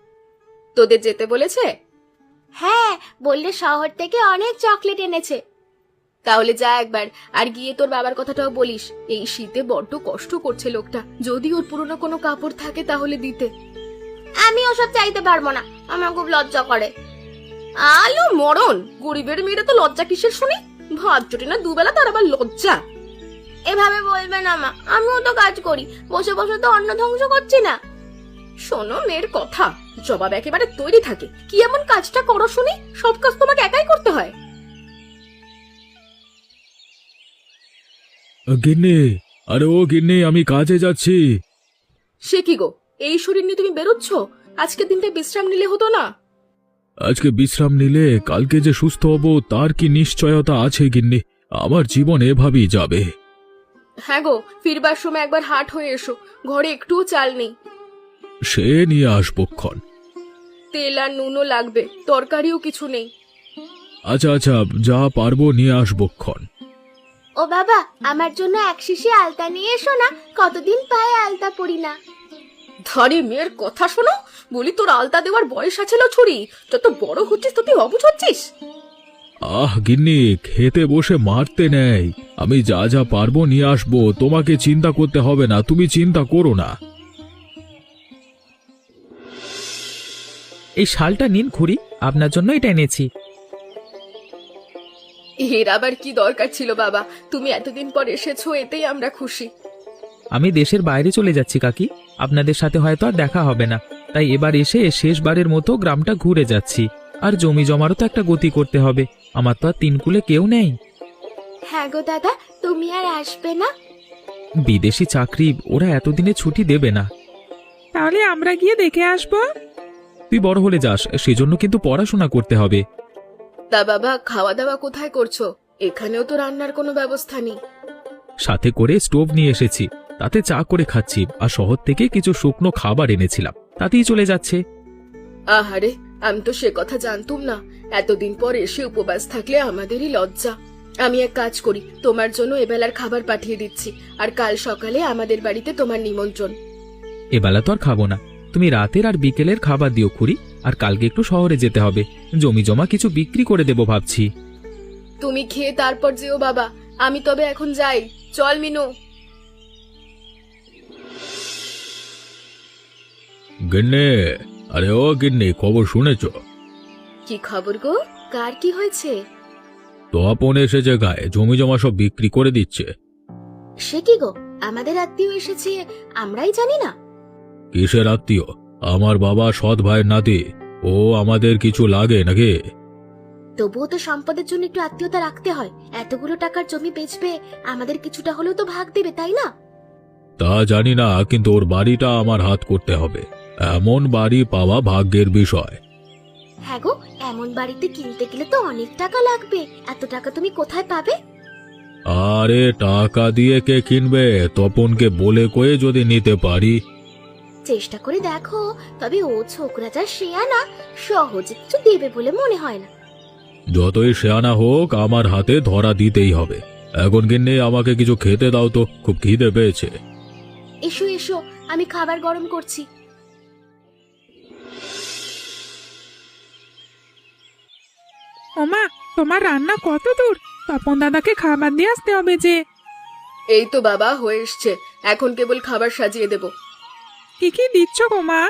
H: তোদের যেতে বলেছে?
I: হ্যাঁ, বললে শহর থেকে অনেক চকলেট এনেছে।
H: তাহলে যা একবার, আর গিয়ে তোর বাবার কথাটাও বলিস, এই শীতে বড্ড কষ্ট করছে লোকটা, যদি ওর পুরনো কোনো কাপড় থাকে তাহলে দিতে।
I: আমি ওসব চাইতে পারবো না, আমার খুব লজ্জা করে।
H: আলো মরণ, গরিবের মেয়েরা তো লজ্জা কিসের শুনি? ভাত জোটে না দুবেলা, তার আবার লজ্জা?
I: এভাবে বলবে না মা, আমিও তো কাজ করি, বসে বসে তো অন্ন ধ্বংস করছি না।
H: শোনো মেয়ের কথা, জবাব একেবারে তৈরি থাকে। কি এমন কাজটা করো শুনি? সব কাজ তোমাকে একাই করতে হয়?
A: গিন্নি, আরে ও গিন্নি, আমি কাজে যাচ্ছি।
H: সে কি গো, এই শরীর নিয়ে তুমি বেরোচ্ছ? আজকে দিনটা বিশ্রাম নিলে হতো না?
A: আজকে বিশ্রাম নিলে কালকে যে সুস্থ হব তার কি নিশ্চয়তা আছে গিন্নি? আমার জীবন এভাবেই যাবে।
H: হ্যাঁ গো, ফিরবার সময় একবার হাট হয়ে এসো, ঘরে একটুও চাল নেই।
A: সে নিয়ে আসবো ক্ষণ।
H: তেল আর নুনও লাগবে, তরকারিও কিছু নেই।
A: আচ্ছা আচ্ছা, যা পারবো নিয়ে আসবো ক্ষণ।
I: ও বাবা, আমার জন্য এক শিশি আলতা নিয়ে এসো না, কতদিন পায়ে আলতা পরি না।
H: ধরে মেয়ের কথা শোনো, বলি তোর আলতা দেওয়ার বয়স আছে লো ছুরি, যত বড় হচ্ছিস তত অবুঝ হচ্ছিস।
A: আহ গিন্নি, খেতে বসে মারতে নেই, আমি যা যা পারবো নিয়ে আসবো, তোমাকে চিন্তা করতে হবে না, তুমি চিন্তা করো না।
G: এই শালটা নিন খুড়ি, আপনার জন্য এটা এনেছি।
H: এর আবার কি দরকার ছিল বাবা? তুমি এতদিন পর এসেছো, এতেই আমরা খুশি।
D: আমি দেশের বাইরে চলে যাচ্ছি কাকি, আপনাদের সাথে হয়তো আর দেখা হবে না, তাই এবার এসে শেষবারের মতো গ্রামটা ঘুরে যাচ্ছি। আর জমি জমারও তো একটা গতি করতে হবে, আমার তো আর তিনকুলে কেউ নেই।
I: হ্যাঁ গো দাদা, তুমি আর আসবে না?
D: বিদেশি চাকরি, ওরা এতদিনে ছুটি দেবে না।
J: তাহলে আমরা গিয়ে দেখে আসবো।
D: তুই বড় হলে যাস, সেজন্য কিন্তু পড়াশোনা করতে হবে।
H: তা বাবা, খাওয়া দাওয়া কোথায় করছো? এখানেও তো রান্নার কোনো ব্যবস্থা নেই।
D: সাথে করে স্টোভ নিয়ে এসেছি, তাতে চা করে খাচ্ছি, আর শহর থেকে কিছু শুকনো খাবার এনেছিলাম, তাতেই চলে যাচ্ছে।
H: আহারে, আমি তো সে কথা জানতুম না। এতদিন পর এসে উপবাস থাকলে আমাদেরই লজ্জা। আমি এক কাজ করি, তোমার জন্য এবেলার খাবার পাঠিয়ে দিচ্ছি, আর কাল সকালে আমাদের বাড়িতে তোমার নিমন্ত্রণ।
D: এবেলা তো আর খাবো না, তুমি রাতের আর বিকেলের খাবার দিও খুড়ি। আর কালকে একটু শহরে যেতে হবে, জমি জমা কিছু বিক্রি করে দেবো ভাবছি।
H: তুমি খেয়ে তারপর যেও বাবা, আমি তবে এখন যাই। চল মিনু।
A: গিন্নি, আরে ও গিন্নি, খবর শুনেছো?
H: কি খবর গো? কার কি হয়েছে?
A: তপন এসেছে গায়ে, জমি জমা সব বিক্রি করে দিচ্ছে।
I: সে কি গো, আমাদের আত্মীয় এসেছে, আমরাই জানি না?
A: কিসের আত্মীয়? আমার বাবা সৎ ভাইয়ের নাতি, ও আমাদের কিছু লাগে নাকি?
I: তবুও তো সম্পদের জন্য একটু আত্মীয়তা রাখতে হয়। এতগুলো টাকার জমি বেচবে, আমাদের কিছুটা হলেও তো ভাগ দেবে, তাই না?
A: তা জানি না, কিন্তু ওর বাড়িটা আমার হাত করতে হবে। এমন বাড়ি পাওয়া ভাগ্যের বিষয়।
I: হ্যাঁ গো, এমন বাড়িতে কিনতে গেলে তো অনেক টাকা লাগবে। এত টাকা তুমি কোথায় পাবে?
A: আরে টাকা দিয়ে কে কিনবে? তপনকে বলে কয়ে যদি নিতে পারি।
I: চেষ্টা করে দেখো, তবে ও ছোকরা যা শেয়ানা, সহজে কিছু দেবে বলে মনে হয় না।
A: যতই শেয়ানা হোক, আমার হাতে ধরা দিতেই হবে। এখন গিন্নি, আমাকে কিছু খেতে দাও তো, খুব খিদে পেয়েছে।
I: এসো এসো, আমি খাবার গরম করছি।
J: ওমা, তোমার রান্না কত দূর? তপন দাদাকে খাবার দিয়ে আসতে হবে যে।
H: এই তো বাবা, হয়ে এসছে। এখন কেবল খাবার সাজিয়ে দেব।
J: কি কি দিচ্ছ গো মা?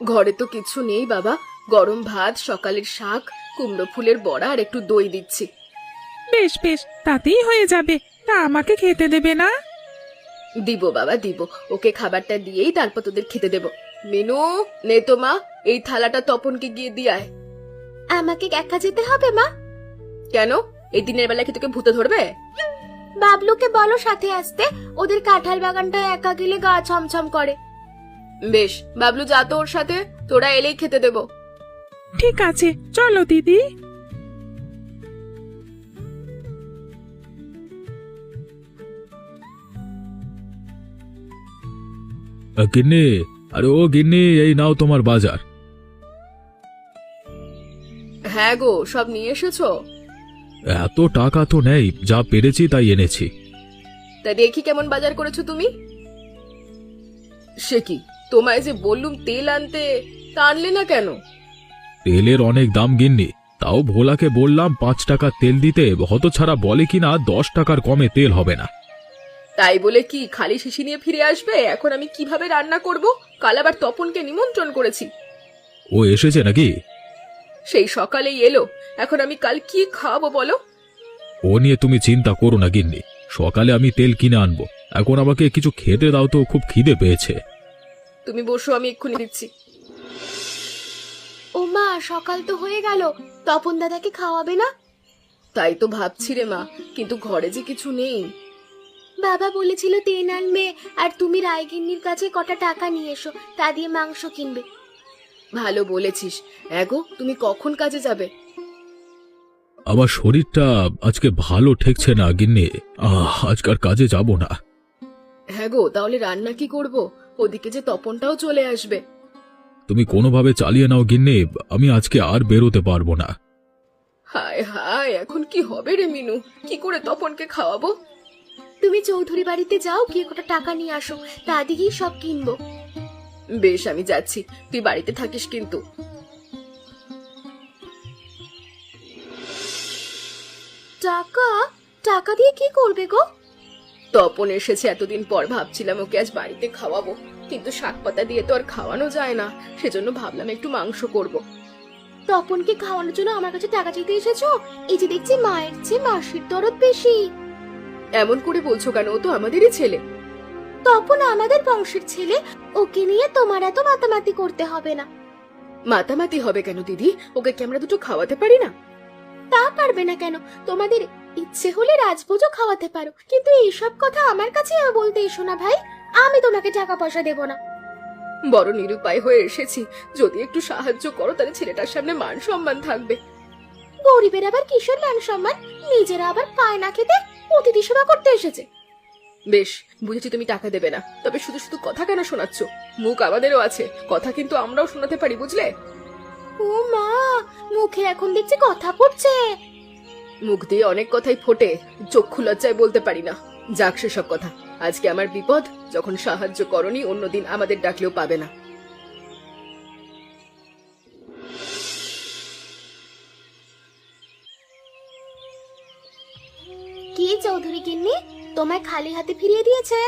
H: ঘরে তো কিছু নেই বাবা, গরম ভাত, সকালের শাক, কুমড়ো ফুলের বড়া আর একটু দই দিচ্ছি।
J: বেশ বেশ, তাতেই হয়ে যাবে। তা আমাকে খেতে দেবে না?
H: দিব বাবা দিব, ওকে খাবারটা দিয়েই তারপর তোদের খেতে দেব। মিনু, নে তো মা, এই থালাটা তপনকে গিয়ে দিয়ে আয়।
I: আমাকে একা যেতে হবে মা?
H: কেন, এই দিনের বেলা কি তোকে ভূতে ধরবে?
I: বাবলুকে বলো সাথে আসতে, ওদের কাঁঠাল বাগানটা একা গেলে গা ছমছম করে।
H: বেশ, বাবলু যা তো ওর সাথে, তোরা এলেই খেতে দেব।
J: ঠিক আছে, চলো দিদি।
A: গিন্নি, আরে ও গিন্নি, এই নাও তোমার বাজার।
H: হ্যাঁ গো, সব নিয়ে এসেছো?
A: এত টাকা তো নেই, যা পেরেছি তাই এনেছি।
H: তা দেখি কেমন বাজার করেছো তুমি। সে কি, তোমায় যে বললুম তেল আনতে, তা আনলে না কেন?
A: তেলের অনেক দাম গিন্নি, তাও ভোলাকে বললাম 5 টাকা তেল দিতে, হতছাড়া বলে কিনা 10 টাকার কমে তেল হবে না।
H: তাই বলে কি খালি শিশি নিয়ে ফিরে আসবে? এখন আমি কিভাবে রান্না করব? কাল আবার তপনকে নিমন্ত্রণ করেছি।
A: ও এসেছে নাকি?
H: সেই সকালেই এলো, এখন আমি কাল কি খাওয়াবো বলো?
A: ও নিয়ে তুমি চিন্তা করো না গিন্নি, সকালে আমি তেল কিনে আনবো। এখন আমাকে কিছু খেতে দাও তো, খুব খিদে পেয়েছে।
H: তুমি বসো, আমি এক্ষুনি দিচ্ছি।
I: ও মা, সকাল তো হয়ে গেল, তপন দাদাকে খাওয়াবে না?
H: তাই তো ভাবছি রে মা, কিন্তু ঘরে যে কিছু নেই।
I: বাবা বলেছিল তেল আনবে, আর তুমি রায়গিন্নির কাছে কটা টাকা নিয়ে এসো, তা দিয়ে মাংস কিনবে।
H: ভালো বলেছিস। এগো, তুমি কখন কাজে যাবে?
A: আমার শরীরটা আজকে ভালো ঠেকছে না গিন্নি, আজকার কাজে যাব না।
H: হ্যাঁ গো, তাহলে রান্না কি করব? ওদিকে যে তপনটাও চলে আসবে।
A: তুমি কোনোভাবে চালিয়ে নাও গিন্নি, আমি আজকে আর বেরোতে পারবো না।
H: হায় হায়, এখন কি হবে রে মিনু? কি করে তপনকে খাওয়াবো?
I: তুমি চৌধুরী বাড়িতে যাও, গিয়ে কটা টাকা নিয়ে আসো, তা দিয়েই সব কিনবো।
H: বেশ, আমি যাচ্ছি, তুই বাড়িতে থাকিস কিন্তু।
I: টাকা? টাকা দিয়ে কি করবে গো?
H: তপন এসেছে এতদিন পর, ভাবছিলাম ওকে আজ বাড়িতে খাওয়াবো, কিন্তু শাক পাতা দিয়ে তো আর খাওয়ানো যায় না, সেজন্য ভাবলাম একটু মাংস করব।
I: তপনকে খাওয়ানোর জন্য আমার কাছে টাকা চাইতে এসেছো? এই যে দেখছি মায়ের চেয়ে মাসির দরদ বেশি।
H: এমন করে বলছো কেন? ও তো আমাদেরই ছেলে।
I: তপন আমাদের বংশের ছেলে, ওকে নিয়ে তোমার এত মাতামাতি করতে হবে না।
H: মাতামাতি হবে কেন দিদি? ওকে কি আমরা দুটো খাওয়াতে পারি না?
I: তা পারবে না কেন? তোমাদের ইচ্ছে হলে রাজভোজও খাওয়াতে পারো, কিন্তু এইসব কথা আমার কাছে বলতে এসো না ভাই। আমি তোমাকে টাকা পয়সা দেব না।
H: বড় নিরুপায় হয়ে এসেছি, যদি একটু সাহায্য করো তাহলে ছেলেটার সামনে মান সম্মান থাকবে।
I: গরিবের আবার কিসের মান সম্মান? নিজেরা আবার পায় না খেতে অতিথি সেবা করতে এসেছে।
H: বেশ, বুঝেছি তুমি টাকা দেবে না, তবে শুধু শুধু কথা কেন শোনাচ্ছ? মুখ আমাদেরও আছে, কথা কিন্তু আমরাও শোনাতে পারি, বুঝলে?
I: ও মা, মুখে এখন দেখছি কথা পড়ছে।
H: মুখ দিয়ে অনেক কথাই ফোটে, চক্ষু লজ্জায় বলতে পারি না। যাক সেসব কথা, আজকে আমার বিপদ, যখন সাহায্য করনি অন্যদিন আমাদের ডাকলেও পাবে না।
I: কি চৌধুরী গিন্নি, তোমায় খালি হাতে ফিরিয়ে দিয়েছে?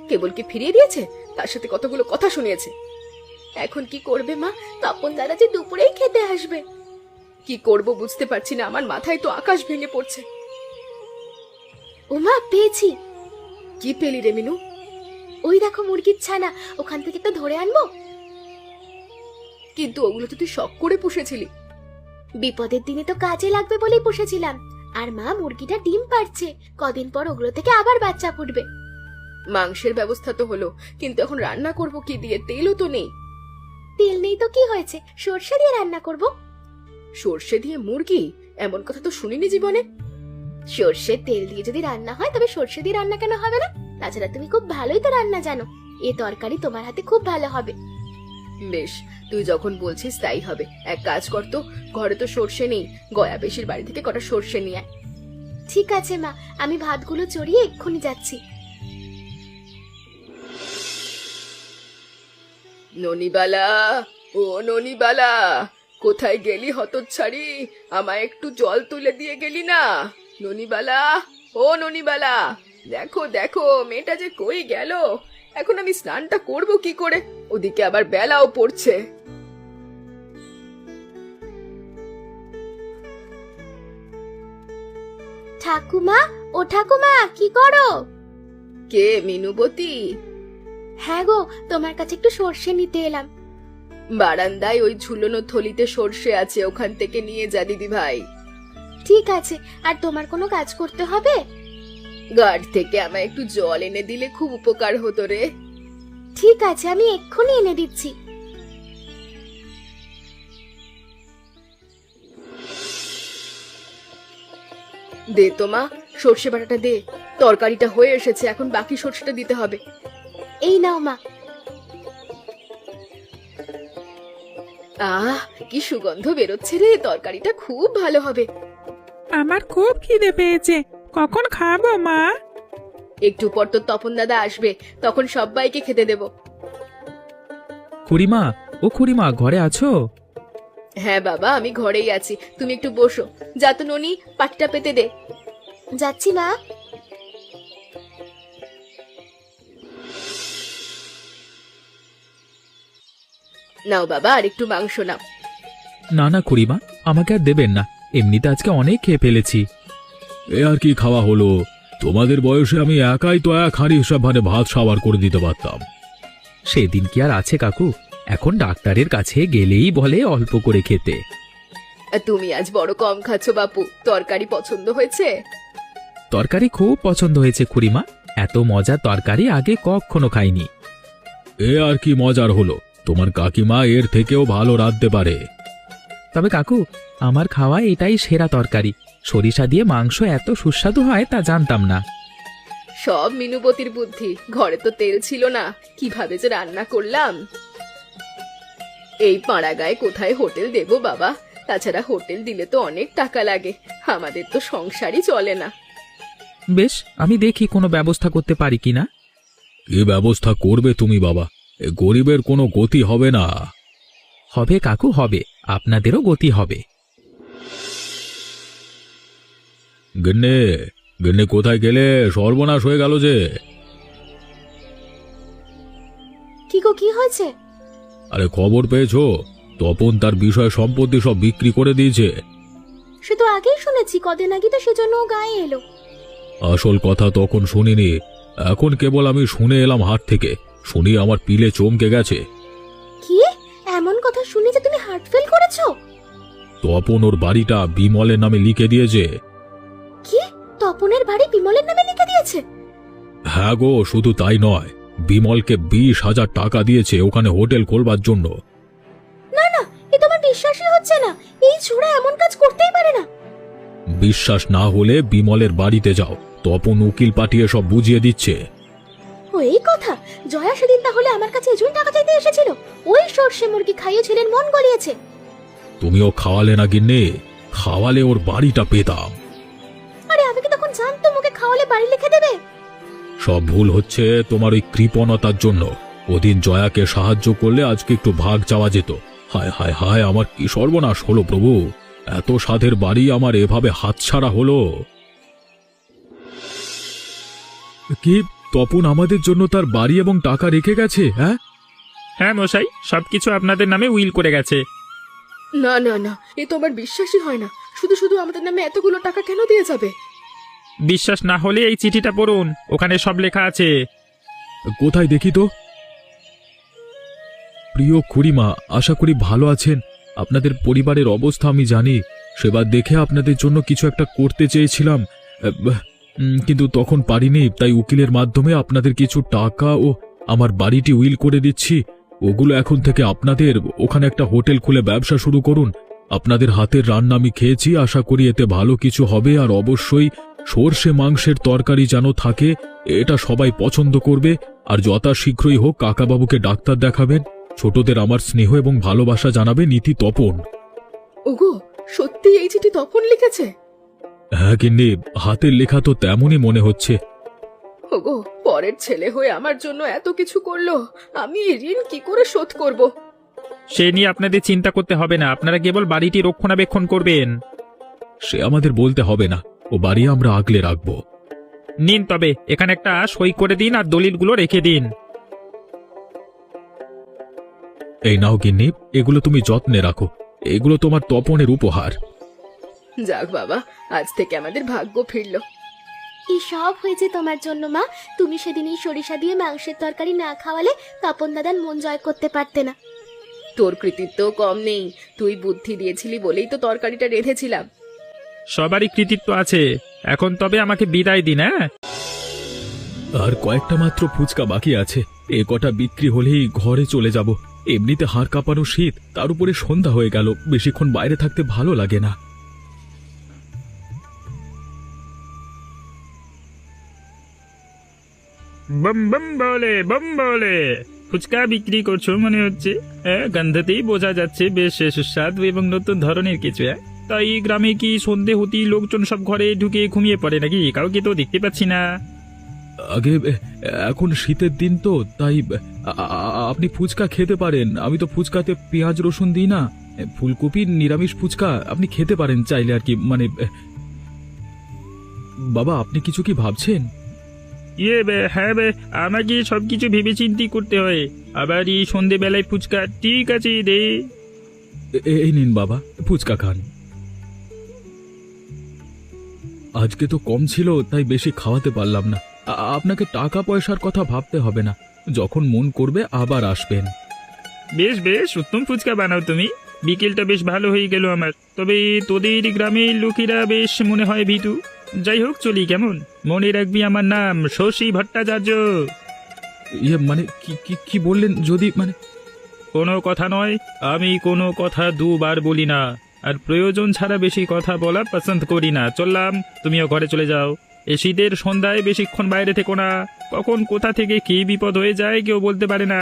H: কেবল কি ফিরিয়ে দিয়েছে, তার সাথে কতগুলো কথা শুনিয়েছে। এখন কি করবে মা? তপন দাদা যে দুপুরেই খেতে আসবে। কি করব বুঝতে পারছি না, আমার মাথায় তো আকাশ ভেঙে পড়ছে।
I: ও মা, পেয়েছি।
H: কি পেলি রে মিনু?
I: ওই দেখো মুরগির ছানা, ওখান থেকে তো ধরে আনবো।
H: কিন্তু ওগুলো তো তুই শখ করে পুষেছিলি।
I: বিপদের দিনে তো কাজে লাগবে বলেই পুষেছিলাম। আর মা, মুরগিটা ডিম পাড়ছে, কদিন পর ওগুলো থেকে আবার বাচ্চা ফুটবে।
H: মাংসের ব্যবস্থা তো হলো, কিন্তু এখন রান্না করব কি দিয়ে? তেলও তো নেই।
I: তেল নেই তো কি হয়েছে, সর্ষে দিয়ে রান্না করব।
H: সর্ষে দিয়ে মুরগি? এমন কথা তো শুনিনি জীবনে।
I: সর্ষের তেল দিয়ে যদি রান্না হয় তবে সর্ষে দিয়ে রান্না কেন হবে না? তাছাড়া তুমি খুব ভালোই তো রান্না জানো, এ তরকারি তোমার হাতে খুব ভালো হবে।
H: বেশ, তুই যখন বলছিস তাই হবে। এক কাজ কর তো, ঘরে তো সর্ষে নেই, গয়া বেশির বাড়ি থেকে কটা সর্ষে নিয়ে আয়।
I: ঠিক আছে মা, আমি ভাতগুলো চড়িয়ে এক্ষুনি যাচ্ছি।
H: ননিবালা, ও ননিবালা, কোথায় গেলি হতচ্ছাড়ি? আমায় একটু জল তুলে দিয়ে গেলি না? ননিবালা, ও ননিবালা, দেখো দেখো মেয়েটা যে কই গেল। এখন আমি স্নানটা করব কি করে? ওদিকে আবার বেলাও পড়ছে।
I: ঠাকুমা, ও ঠাকুমা, কি করো?
H: কে, মিনুবতী?
I: হ্যাঁ গো, তোমার কাছে একটু সর্ষে নিতে এলাম।
H: বারান্দায় ওই ঝুলনো থলিতে সর্ষে আছে, ওখান থেকে নিয়ে যা দিদি ভাই।
I: ঠিক আছে, আর তোমার কোনো কাজ করতে হবে?
H: গাড় থেকে আমায় একটু জল এনে দিলে খুব উপকার হতো রে।
I: ঠিক আছে, আমি এক্ষুনি এনে দিচ্ছি।
H: দে তো মা, সর্ষে বাটাটা দে। তরকারিটা হয়ে এসেছে, এখন বাকি সর্ষেটা দিতে হবে।
I: এই নাও মা।
H: আহ, কি সুগন্ধ বেরোচ্ছে রে, তরকারিটা খুব ভালো হবে।
J: আমার খুব খিদে পেয়েছে, কখন খাবো মা?
H: একটু পর তো তপন দাদা আসবে, তখন সবাইকে খেতে দেব।
D: খুড়িমা, ও খুড়িমা, ঘরে আছো?
H: হ্যাঁ বাবা, আমি ঘরেই আছি, তুমি একটু বসো। যা তো ননি, পাটিটা পেতে দে।
I: যাচ্ছি মা।
H: নাও বাবা, আর একটু মাংস নাও।
D: না না খুড়িমা, আমাকে আর দেবেন না, এমনিতে আজকে অনেক খেয়ে ফেলেছি।
A: এ আর কি খাওয়া হলো? তোমাদের বয়সে আমি একাই তো এক হাঁড়ি হিসাব মানে ভাত সাবার করে দিতে পারতাম।
D: সেদিন কি আর আছে কাকু, এখন ডাক্তারের কাছে গেলেই বলে অল্প করে খেতে।
H: আর তুমি আজ বড় কম খাচ্ছ বাপু, তরকারি পছন্দ হয়েছে?
D: তরকারি খুব পছন্দ হয়েছে খুড়িমা, এত মজার তরকারি আগে কখনো খাইনি।
A: এ আর কি মজার হলো? তোমার কাকিমা এর থেকেও ভালো রাঁধতে পারে।
D: তবে কাকু, আমার খাওয়া এটাই সেরা তরকারি। সরিষা দিয়ে মাংস এত সুস্বাদু হয় তা জানতাম না।
H: সব মিনুবতীর বুদ্ধি, ঘরে তো তেল ছিল না, কিভাবে যে রান্না করলাম। এই পাড়া গায়ে কোথায় হোটেল দেব বাবা? তাছাড়া হোটেল দিলে তো অনেক টাকা লাগে, আমাদের তো সংসারই চলে না।
D: বেশ, আমি দেখি কোনো ব্যবস্থা করতে পারি কিনা।
A: কি ব্যবস্থা করবে তুমি বাবা? এ গরিবের কোনো গতি হবে না।
D: হবে কাকু, হবে, আপনাদেরও গতি হবে।
A: গিন্নে, গিন্নে কোথায় গেলে? সর্বনাশ হয়ে গেল যে।
I: কি গো, কি হয়েছে?
A: আরে খবর পেয়েছো? তপন তার বিষয় সম্পত্তি সব বিক্রি করে দিয়েছে।
I: সে তো আগেই শুনেছি, কদিন আগে তো সেজন্য ও গায়ে এলো।
A: আসল কথা তখন শুনিনি, এখন কেবল আমি শুনে এলাম হাট থেকে, শুনি আমার পিলে চমকে গেছে।
I: কি এমন কথা শুনে যে তুমি হার্ট ফেল করেছো?
A: তপন ওর বাড়িটা বিমলের নামে লিখে দিয়েছে।
I: কি তপনের বাড়ি বিমলের নামে লিখে দিয়েছে?
A: হ্যাঁ গো, শুধু তাই নয়, বিমলকে 20,000 টাকা দিয়েছে ওখানে হোটেল খোলবার জন্য।
I: না না, এ তোমার বিশ্বাসই হচ্ছে না। এই ছোড়া এমন কাজ করতেই পারে না।
A: বিশ্বাস না হলে বিমলের বাড়িতে যাও, তপন উকিল পাঠিয়ে সব বুঝিয়ে দিচ্ছে।
I: ও এই কথা! জয়া সেদিন তাহলে আমার কাছে এজন্য টাকা চাইতে এসেছিল। ওই সর্ষে মুরগি খাইয়ে ছেলের মন গলিয়েছে।
A: তুমিও খাওয়ালে না গিন্নি, খাওয়ালে ওর বাড়িটা পেতাম।
I: আরে আমি কি তখন জানতাম ওকে খাওয়ালে বাড়ি লিখে দেবে?
A: সব ভুল হচ্ছে তোমার ওই কৃপণতার জন্য। ওদিন জয়াকে সাহায্য করলে আজকে একটু ভাগ চাওয়া যেত। হায় হায় হায়, আমার কি সর্বনাশ হলো প্রভু! এত সাধের বাড়ি আমার এভাবে হাতছাড়া হলো। কি তপন আমাদের জন্য তার বাড়ি এবং টাকা রেখে গেছে? হ্যাঁ
F: হ্যাঁ মশাই, সবকিছু আপনাদের নামে উইল করে গেছে।
H: না না না, এ তো আমার বিশ্বাসই হয় না। শুধু শুধু আমাদের নামে এতগুলো টাকা কেন দিয়ে যাবে?
F: বিশ্বাস না হলে এই চিঠিটা পড়ুন, ওখানে সব লেখা আছে।
A: কোথায় দেখি তো। প্রিয় খুড়িমা, আশা করি ভালো আছেন। আপনাদের পরিবারের অবস্থা আমি জানি। সেবার দেখে আপনাদের জন্য কিছু একটা করতে চেয়েছিলাম, কিন্তু তখন পারিনি। তাই উকিলের মাধ্যমে আপনাদের কিছু টাকা ও আমার বাড়িটি উইল করে দিচ্ছি। ওগুলো এখন থেকে আপনাদের। ওখানে একটা হোটেল খুলে ব্যবসা শুরু করুন। আপনাদের হাতের রান্না আমি খেয়েছি, আশা করি এতে ভালো কিছু হবে। আর অবশ্যই সর্ষে মাংসের তরকারি যেন থাকে, এটা সবাই পছন্দ করবে। আর যথাশীঘ্রই হোক কাকাবাবুকে ডাক্তার দেখাবেন। ছোটদের আমার স্নেহ এবং ভালোবাসা জানাবে, নীতি তপন।
H: ওগো, সত্যি এই চিঠি তপন লিখেছে?
A: হ্যাঁ গিন্নি, হাতের লেখা তো তেমনই মনে হচ্ছে।
H: ওগো, পরের ছেলে হয়ে আমার জন্য এত কিছু করলো, আমি এই ঋণ কি করে শোধ করব?
F: সে নিয়ে আপনাদের চিন্তা করতে হবে না, আপনারা কেবল বাড়িটি রক্ষণাবেক্ষণ করবেন।
A: সে আমাদের বলতে হবে না, ও বাড়ি আমরা আগলে রাখব।
F: নিন তবে এখানে একটা সই করে দিন আর দলিলগুলো রেখে দিন।
A: এই নাও গিন্নি, এগুলো তুমি যত্নে রাখো। এগুলো তোমার তপনের উপহার।
H: যাক বাবা, আজ থেকে আমাদের ভাগ্য ফিরল।
I: এই সব হয়েছে তোমার জন্য মা। তুমি সেদিন এই সরিষা দিয়ে মাংসের তরকারি না খাওয়ালে তপন দাদার মন জয় করতে পারতে না।
H: তোর কৃতিত্ব কম নেই। তুই বুদ্ধি দিয়েছিলি বলেই তো তরকারিটা রেঁধেছিলাম।
F: সবারই কৃতিত্ব আছে। এখন তবে আমাকে বিদায় দিন। হ্যাঁ,
A: আর কয়েকটা মাত্র ফুচকা বাকি আছে। এ কটা বিক্রি হলেই ঘরে চলে যাব। এমনিতে হাড় কাঁপানো শীত, তার উপরে সন্ধ্যা হয়ে গেল। বেশিক্ষণ বাইরে থাকতে ভালো লাগে না।
F: বম বম বলে বম বলে ফুচকা বিক্রি করছো মনে হচ্ছে। গন্ধতেই বোঝা যাচ্ছে বেশ সুস্বাদু এবং নতুন ধরনের কিছু। তাই গ্রামে কি সন্ধে হতেই লোকজন সব ঘরে ঢুকে ঘুমিয়ে পড়ে নাকি? কাউকে তো দেখতে পাচ্ছি না।
A: আগে এখন শীতের দিন তো, তাই আপনি ফুচকা খেতে পারেন। আমি তো ফুচকাতে পেঁয়াজ রসুন দিই না। ফুলকপির নিরামিষ ফুচকা আপনি খেতে পারেন চাইলে আর কি। মানে বাবা, আপনি কিছু কি ভাবছেন?
F: হ্যাঁ আমাকে সবকিছু ভেবে চিন্তি করতে হয়। আবার এই সন্ধেবেলায় ফুচকা? ঠিক আছে দে।
A: এই নিন বাবা, ফুচকা খান। আজকে তো কম ছিল, তাই বেশি খাওয়াতে পারলাম না। আপনাকে টাকা পয়সার কথা ভাবতে হবে না। যখন মন করবে আবার আসবেন।
F: বেশ বেশ, উত্তম ফুচকা বানাও তুমি। বিকেলটা বেশ ভালো হয়ে গেল আমার। তবে তোদের গ্রামের লোকেরা বেশ মনে হয় ভীতু। যাই হোক, চলি কেমন? মনে রাখবি আমার নাম শশী ভট্টাচার্য।
A: মানে কি বললেন? যদি মানে
F: কোনো কথা নয়, আমি কোনো কথা দুবার বলি না। আর প্রয়োজন ছাড়া বেশি কথা বলা পছন্দ করি না। চললাম, তুমিও ঘরে চলে যাও। এই শীতের সন্ধ্যায় বেশিক্ষণ বাইরে থেকো না। কখন কোথা থেকে কি বিপদ হয়ে যায় কেউ বলতে পারে না।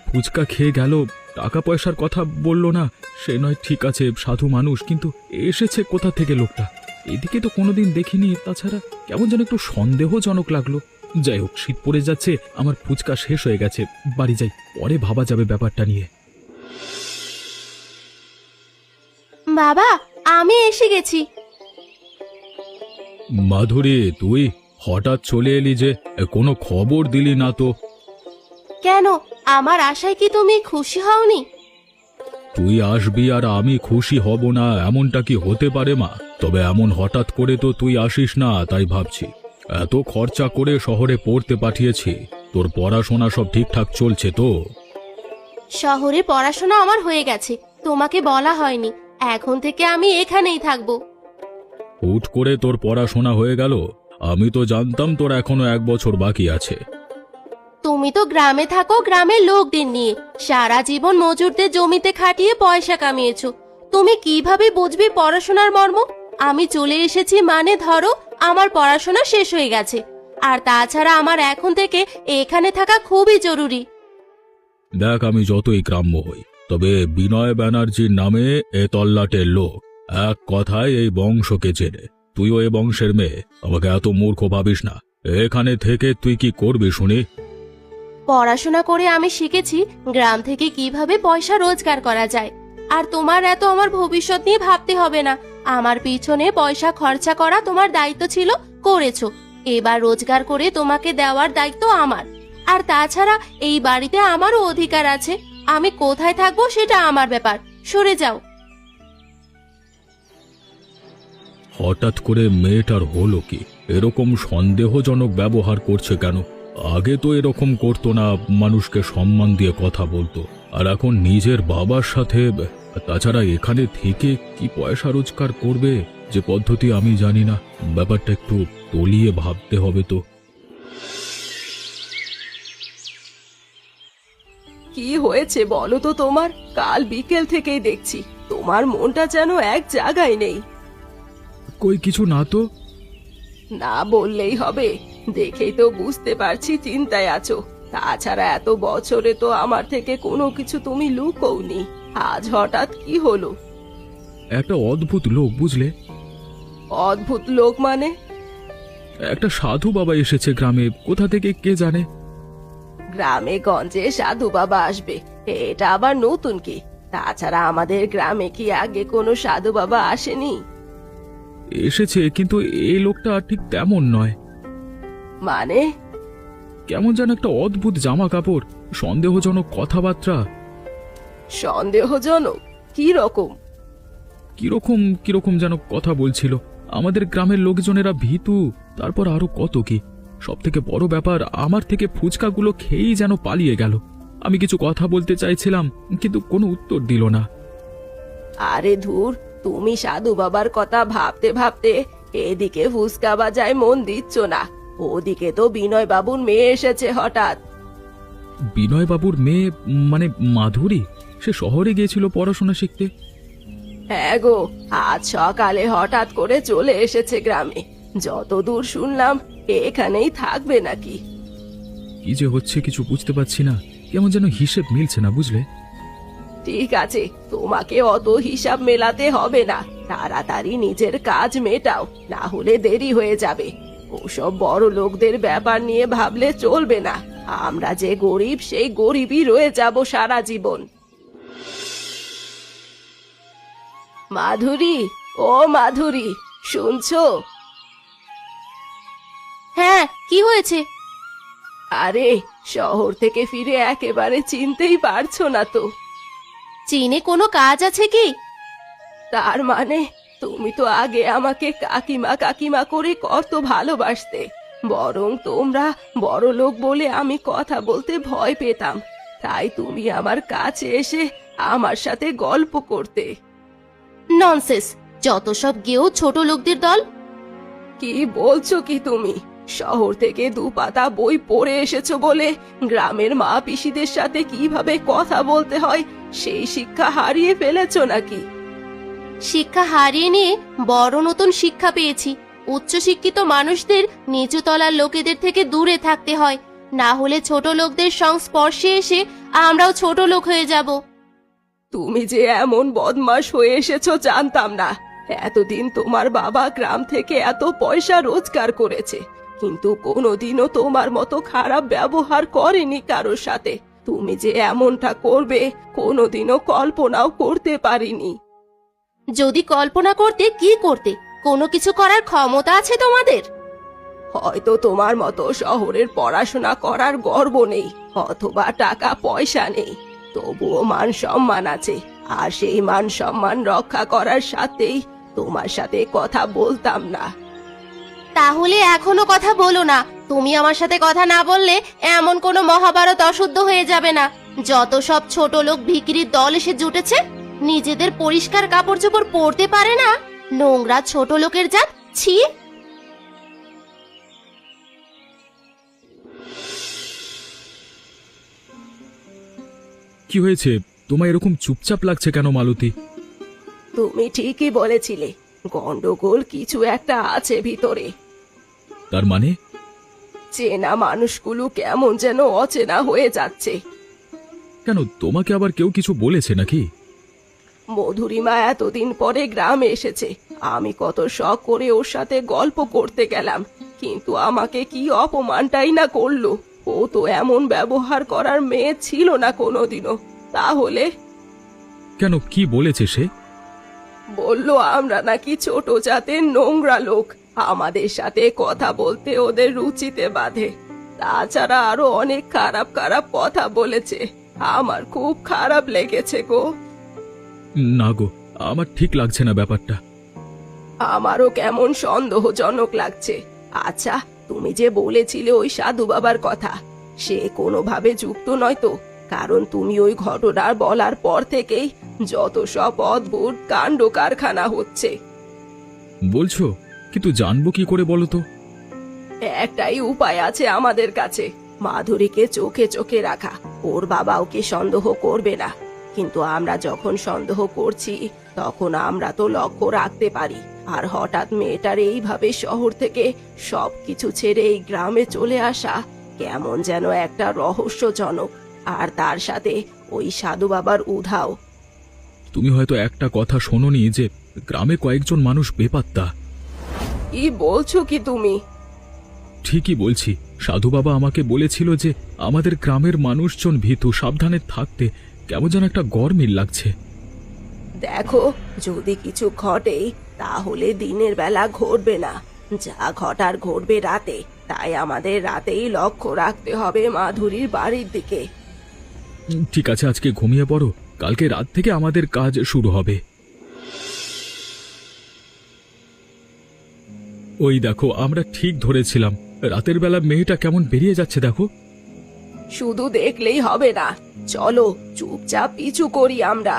A: ফুচকা খেয়ে গেল, টাকা পয়সার কথা বললো না। সে নয় ঠিক আছে, সাধু মানুষ, কিন্তু এসেছে কোথা থেকে লোকটা? এদিকে তো কোনোদিন দেখিনি। তাছাড়া কেমন যেন একটু সন্দেহজনক লাগলো। যাই হোক, শীত পড়ে যাচ্ছে, আমার ফুচকা শেষ হয়ে গেছে। বাড়ি যাই, পরে ভাবা যাবে ব্যাপারটা নিয়ে।
I: বাবা, আমি এসে গেছি।
A: মাধুরী, তুই হঠাৎ চলে এলি যে? কোনো খবর দিলি না তো?
I: কেন, আমার আশায় কি তুমি খুশি হওনি?
A: তুই আসবি আর আমি খুশি হব না, এমনটা কি হতে পারে মা? তবে এমন হঠাৎ করে তো তুই আসিস না, তাই ভাবছি। এত খরচা করে শহরে পড়তে পাঠিয়েছি, তোর পড়াশোনা সব ঠিকঠাক চলছে তো?
I: শহরে পড়াশোনা আমার হয়ে গেছে, তোমাকে বলা হয়নি। এখন থেকে আমি এখানেই থাকবো।
A: হুট করে তোর পড়াশোনা হয়ে গেল? আমি তো জানতাম তোর এখনো 1 বছর বাকি আছে।
I: তুমি তো গ্রামে থাকো গ্রামের লোকদের নিয়ে, সারা জীবন মজুরদের জমিতে খাটিয়ে পয়সা কামিয়েছো। তুমি কিভাবে বুঝবে পড়াশোনার মর্ম? আমি চলে এসেছি মানে ধরো আমার পড়াশোনা শেষ হয়ে গেছে। আর তাছাড়া আমার এখন থেকে এখানে থাকা খুবই জরুরি।
A: দেখ, আমি যতই গ্রাম্য হই, তবে বিনয় ব্যানার্জির নামে এ তল্লাটের লোক এক কথায় এই বংশকে চেনে। তুইও এ বংশের মেয়ে, আমাকে এত মূর্খ ভাবিস না। এখানে থেকে তুই কি করবি শুনি?
I: পড়াশোনা করে আমি শিখেছি গ্রাম থেকে কিভাবে পয়সা রোজগার করা যায়। আর তোমার এত আমার ভবিষ্যৎ নিয়ে ভাবতে হবে না। আমার পিছনে পয়সা খরচা করা তোমার দায়িত্ব ছিল, করেছো। এবার রোজগার করে তোমাকে দেওয়ার দায়িত্ব আমার। আর তাছাড়া এই বাড়িতে আমারও অধিকার আছে। আমি কোথায় থাকবো সেটা আমার ব্যাপার। সরে যাও।
A: হঠাৎ করে মেয়েটার হলো কি? এরকম সন্দেহজনক ব্যবহার করছে কেন? আগে তো এরকম করতো না, মানুষকে সম্মান দিয়ে কথা বলতো। আর এখন নিজের বাবার সাথে। তাছাড়া এখানে থেকে কি পয়সা রোজগার করবে যে পদ্ধতি আমি জানি না। ব্যাপারটা একটু তলিয়ে ভাবতে হবে তো।
C: কি হয়েছে বলো তো তোমার? কাল বিকেল থেকেই দেখছি তোমার মনটা যেন এক জায়গায় নেই।
A: কই কিছু না তো।
C: না বললেই হবে, দেখেই তো বুঝতে পারছি চিন্তায় আছো। তাছাড়া এত বছরে তো আমার থেকে কোনো কিছু তুমি লুকোওনি। আজ হঠাৎ কি হলো?
A: একটা অদ্ভুত লোক, বুঝলে?
C: অদ্ভুত লোক মানে?
A: একটা সাধু বাবা এসেছে গ্রামে, কোথা থেকে কে জানে।
C: গ্রামে গঞ্জে সাধু বাবা আসবে, এটা আবার নতুন কি? তাছাড়া আমাদের গ্রামে কি আগে কোনো সাধু বাবা আসেনি?
A: এসেছে, কিন্তু এই লোকটা ঠিক তেমন নয়।
C: মানে?
A: কেমন যেন একটা অদ্ভুত জামা কাপড়, সন্দেহজনক কথাবার্তা।
C: সন্দেহজনক? কি রকম?
A: কিরকম কিরকম যেন কথা বলছিল। আমাদের গ্রামের লোকজনেরা ভীতু, তারপর আরো কত কি। সব থেকে বড় ব্যাপার, আমার থেকে ফুচকাগুলো খেয়েই যেন পালিয়ে গেল। আমি কিছু কথা বলতে চাইছিলাম, কিন্তু কোনো উত্তর দিল না।
C: আরে ধুর, তুমি সাধু বাবার কথা ভাবতে ভাবতে এদিকে ফুসকা বাজায় মন দিচ্ছ না। ওদিকে তো বিনয় বাবুর মেয়ে এসেছে হঠাৎ।
A: বিনয় বাবুর মেয়ে মানে মাধুরী? সে শহরে গিয়েছিল পড়াশোনা শিখতে।
C: হ্যাঁ গো, আজ সকালে হঠাৎ করে চলে এসেছে গ্রামে। যতদূর শুনলাম এখানেই থাকবে নাকি।
A: কি যে হচ্ছে কিছু বুঝতে পারছি না, কেমন যেন হিসেব মিলছে না, বুঝলে?
C: ঠিক আছে, তোমাকে অত হিসাব মেলাতে হবে না। তাড়াতাড়ি নিজের কাজ মেটাও, না হলে দেরি হয়ে যাবে। ওসব বড় লোকদের ব্যাপার নিয়ে ভাবলে চলবে না। আমরা যে গরিব, সেই গরিবই রয়ে যাব সারা জীবন। মাধুরী, ও মাধুরী, শুনছো?
I: হ্যাঁ, কি হয়েছে?
C: আরে, শহর থেকে ফিরে একেবারে চিনতেই পারছো না তো?
I: চীনে কোনো কাজ আছে কি?
C: তার মানে তুমি তো আগে আমাকে কাকিমা কাকিমা করে কত ভালোবাসতে। বরং তোমরা বড় লোক বলে আমি কথা বলতে ভয় পেতাম, তাই তুমি আমার কাছে এসে আমার সাথে গল্প করতে।
I: ননসেন্স, যত সব গেও ছোট লোকদের দল।
C: কি বলছো কি তুমি? শহর থেকে 2 পাতা বই পড়ে এসেছো বলে গ্রামের মা পিসিদের সাথে কিভাবে কথা বলতে হয় সেই শিক্ষা হারিয়ে ফেলেছো নাকি?
I: শিক্ষা হারিয়ে নিয়ে বড় নতুন শিক্ষা পেয়েছি। উচ্চশিক্ষিত মানুষদের নিচু তলার লোকেদের থেকে দূরে থাকতে হয়, না হলে ছোট লোকদের সংস্পর্শে এসে আমরাও ছোট লোক হয়ে যাব।
C: তুমি যে এমন বদমাশ হয়ে এসেছো জানতাম না। এতদিন তোমার বাবা গ্রাম থেকে এত পয়সা রোজগার করেছে, কিন্তু কোনোদিনও তোমার মতো খারাপ ব্যবহার করেনি কারোর সাথে। তুমি যে এমনটা করবে কোনোদিনও কল্পনাও করতে পারিনি।
I: যদি কল্পনা করতে, কি করতে? কোনো কিছু করার ক্ষমতা আছে তোমাদের?
C: হয়তো তোমার মতো শহরের পড়াশোনা করার গর্ব নেই, অথবা টাকা পয়সা নেই, তবুও মান সম্মান আছে। আর সেই মান সম্মান রক্ষা করার সাথেই তোমার সাথে কথা বলতাম না।
I: তাহলে এখনো কথা বলো না। তুমি আমার সাথে কথা না বললে এমন কোনো মহাভারত অশুদ্ধ হয়ে যাবে না। যত সব ছোট লোক ভিখিরির দল এসে জুটেছে, নিজেদের পরিষ্কার কাপড় চোপড় পরতে পারে না। নোংরা ছোট লোকের জাত, ছি।
A: কি হয়েছে? তোমায় এরকম চুপচাপ লাগছে কেন মালতী?
C: তুমি ঠিকই বলেছিলে, গন্ডগোল কিছু একটা আছে ভিতরে।
A: তার মানে?
C: চেনা মানুষগুলো কেমন যেন অচেনা হয়ে যাচ্ছে।
A: কেন, তোমাকে আবার কেউ কিছু বলেছে নাকি?
C: মধুরিমা এতদিন পরে গ্রামে এসেছে, আমি কত শখ করে ওর সাথে গল্প করতে গেলাম, কিন্তু আমাকে কি অপমানটাই না করলো। ও তো এমন ব্যবহার করার মেয়ে ছিল না কোনোদিনও। তাহলে
A: কেন, কি বলেছে সে?
C: বলল আমরা নাকি ছোট জাতের নোংরা লোক, আমাদের সাথে কথা বলতে ওদের রুচিতে বাধে। তাছাড়া আরো অনেক খারাপ খারাপ কথা বলেছে। আমার খুব খারাপ লেগেছে গো।
A: না গো, আমার ঠিক লাগছে না ব্যাপারটা।
C: আমারও কেমন সন্দেহজনক লাগছে। আচ্ছা, তুমি যে বলেছিলে ওই সাধু বাবার কথা, সে কোনোভাবে যুক্ত নয় তো? কারণ তুমি ওই ঘটনার বলার পর থেকেই যত সব অদ্ভুত কাণ্ড কারখানা হচ্ছে।
A: বলছো, কিন্তু জানবো কি করে বলো তো?
C: একটাই উপায় আছে আমাদের কাছে, মাধুরীকে চোখে চোখে রাখা। ওর বাবা ওকে সন্দেহ করবে না, কিন্তু আমরা যখন সন্দেহ করছি তখন আমরা তো লক্ষ্য রাখতে পারি। আর হঠাৎ মেয়েটার এইভাবে শহর থেকে সবকিছু ছেড়ে এই গ্রামে চলে আসা কেমন যেন একটা রহস্যজনক। আর তার সাথে ওই সাধু বাবার উধাও।
A: তুমি হয়তো একটা কথা শোনোনি যে গ্রামে কয়েকজন মানুষ বেপাত্তা।
C: কি বলছো কি তুমি?
A: ঠিকই বলছি। সাধু বাবা আমাকে বলেছিল যে আমাদের গ্রামের মানুষজন ভীতু, সাবধানে থাকতে। কেমন যেন একটা গরমিল লাগছে।
C: দেখো, যদি কিছু ঘটে তাহলে দিনের বেলা ঘটবে না, যা ঘটার ঘটবে রাতে। তাই আমাদের রাতেই লক্ষ্য রাখতে হবে মাধুরীর বাড়ির দিকে।
A: ঠিক আছে, আজকে ঘুমিয়ে পড়ো, কালকে রাত থেকে আমাদের কাজ শুরু হবে। ওই দেখো, আমরা ঠিক ধরেছিলাম। রাতের বেলা মেয়েটা কেমন বেরিয়ে যাচ্ছে দেখো।
C: শুধু দেখলেই হবে না, চলো চুপচাপ পিছু করি আমরা।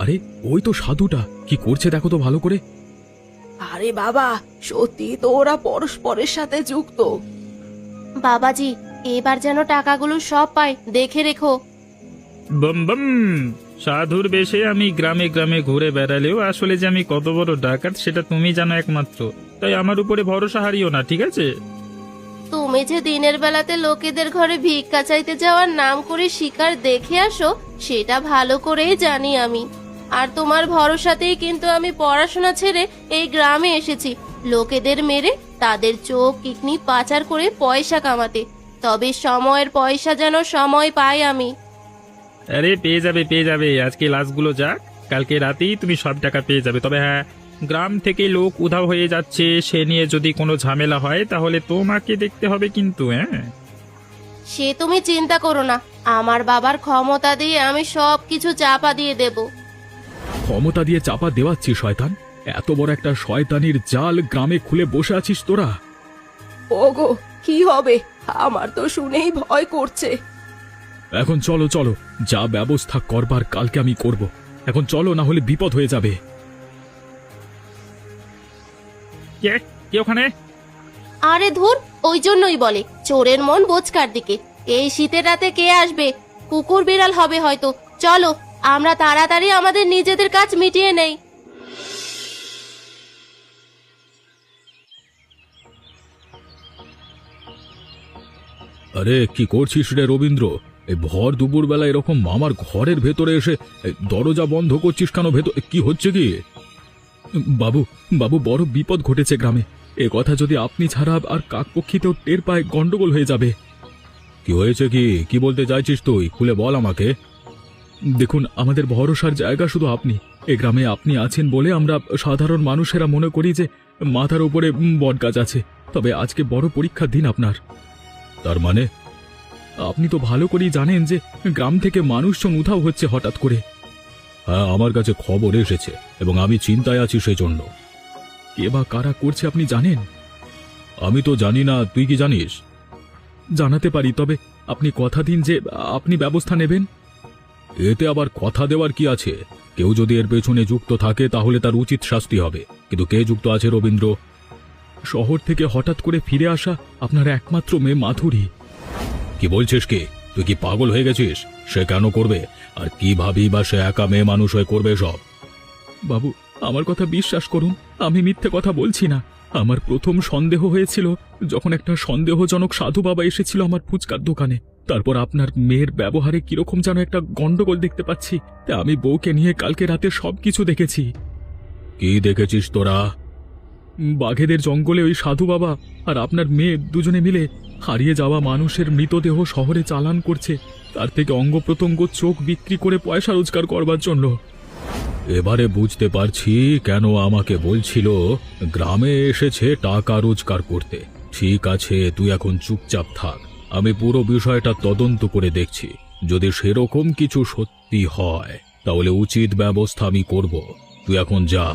A: আরে, ওই তো সাধুটা কি করছে দেখো তো ভালো করে।
C: আরে বাবা, সত্যি তো ওরা পরস্পরের সাথে যুক্ত।
I: বাবাজি, এবার যেন টাকাগুলো সব পাই, দেখে রেখো।
F: বম বম। সাধুর বেশে আমি গ্রামে গ্রামে ঘুরে বেড়ালেও আসলে যে আমি কত বড় ডাকাত সেটা তুমি জানো একমাত্র। তাই আমার উপরে ভরসা হারিও না, ঠিক আছে?
I: তুমি যে দিনের বেলাতে লোকেদের ঘরে ভিক্ষা চাইতে যাওয়ার নাম করে শিকার দেখে আসো, সেটা ভালো করেই জানি আমি। আর তোমার ভরসাতেই কিন্তু আমি পড়াশোনা ছেড়ে এই গ্রামে এসেছি, লোকেদের মেরে তাদের চোখ কিডনি পাচার করে পয়সা কামাতে। তবে সময়ের পয়সা যেন সময় পাই আমি।
F: আরে পেয়ে যাবে পেয়ে যাবে, আজকে লাশগুলো যাক, কালকে রাতেই তুমি সব টাকা পেয়ে যাবে। তবে হ্যাঁ, গ্রাম থেকে লোক উধাও হয়ে যাচ্ছে, সে নিয়ে যদি কোনো ঝামেলা হয় তাহলে তোমাকে দেখতে হবে কিন্তু। হ্যাঁ,
I: সে তুমি চিন্তা করো না, আমার বাবার ক্ষমতা দিয়ে আমি সব কিছু চাপা দিয়ে দেব।
A: ক্ষমতা দিয়ে চাপা দেওয়াচ্ছি শয়তান? এত বড় একটা শয়তানির জাল গ্রামে খুলে বসে আছিস তোরা।
C: ওগো, কি হবে? আমার তো শুনেই ভয় করছে।
A: এখন চলো চলো, যা ব্যবস্থা করবার কালকে আমি করব। এখন চলো, না হলে বিপদ হয়ে যাবে।
F: কে কে ওখানে?
I: আরে ধুর, ওই জন্যই বলে চোরের মন বোচকার দিকে। এই শীতের রাতে কে আসবে? কুকুর বিড়াল হবে হয়তো। চলো, আমরা তাড়াতাড়ি আমাদের নিজেদের কাজ মিটিয়ে নেই।
A: আরে, কি করছিস রে রবীন্দ্র? এই ভর দুপুর বেলা এরকম আমার ঘরের ভেতরে এসে দরজা বন্ধ করছিস কেন? ভেতর কি হচ্ছে কি? বাবু বাবু, বড় বিপদ ঘটেছে গ্রামে। এ কথা যদি আপনি ছাড়া আর কাকপক্ষীতেও টের পায়, গন্ডগোল হয়ে যাবে। কি হয়েছে? কি বলতে চাইছিস তুই? খুলে বল আমাকে। দেখুন, আমাদের ভরসার জায়গা শুধু আপনি। এ গ্রামে আপনি আছেন বলে আমরা সাধারণ মানুষেরা মনে করি যে মাথার উপরে বটগাছ আছে। তবে আজকে বড় পরীক্ষার দিন আপনার। তার মানে?
D: আপনি তো ভালো করেই জানেন যে গ্রাম থেকে মানুষজন উধাও হচ্ছে হঠাৎ করে।
A: হ্যাঁ, আমার কাছে খবর এসেছে এবং আমি চিন্তায় আছি সেজন্য।
D: কে বা কারা করছে আপনি জানেন?
A: আমি তো জানি না, তুই কি জানিস?
D: জানাতে পারি, তবে আপনি কথা দিন যে আপনি ব্যবস্থা নেবেন।
A: এতে আবার কথা দেওয়ার কি আছে? কেউ যদি এর পেছনে যুক্ত থাকে তাহলে তার উচিত শাস্তি হবে। কিন্তু কে যুক্ত আছে রবীন্দ্র?
D: শহর থেকে হঠাৎ করে ফিরে আসা আপনার একমাত্র মেয়ে মাধুরী।
A: কি বলছিস কি? তুই কি পাগল হয়ে গেছিস? সে কেন করবে? আর কি ভাবি বা সে একা মেয়ে মানুষ হয়ে করবে সব?
D: বাবু, আমার কথা বিশ্বাস করুন, আমি মিথ্যে কথা বলছি না। আমার প্রথম সন্দেহ হয়েছিল যখন একটা সন্দেহজনক সাধু বাবা এসেছিল আমার ফুচকার দোকানে। তারপর আপনার মেয়ের ব্যবহারে কিরকম যেন একটা গন্ডগোল দেখতে পাচ্ছি। তা আমি বউকে নিয়ে কালকে রাতে সবকিছু দেখেছি।
A: কি দেখেছিস তোরা?
D: বাঘেদের জঙ্গলে ওই সাধু বাবা আর আপনার মেয়ে দুজনে মিলে হারিয়ে যাওয়া মানুষের মৃতদেহ শহরে চালান করছে, তার থেকে অঙ্গ প্রত্যঙ্গ চোখ বিক্রি করে পয়সা রোজগার করবার জন্য।
A: এবারে বুঝতে পারছি কেন আমাকে বলছিল গ্রামে এসেছে টাকা রোজগার করতে। ঠিক আছে, তুই এখন চুপচাপ থাক, আমি পুরো বিষয়টা তদন্ত করে দেখছি। যদি সেরকম কিছু সত্যি হয় তাহলে উচিত ব্যবস্থা আমি করব। তুই এখন যা।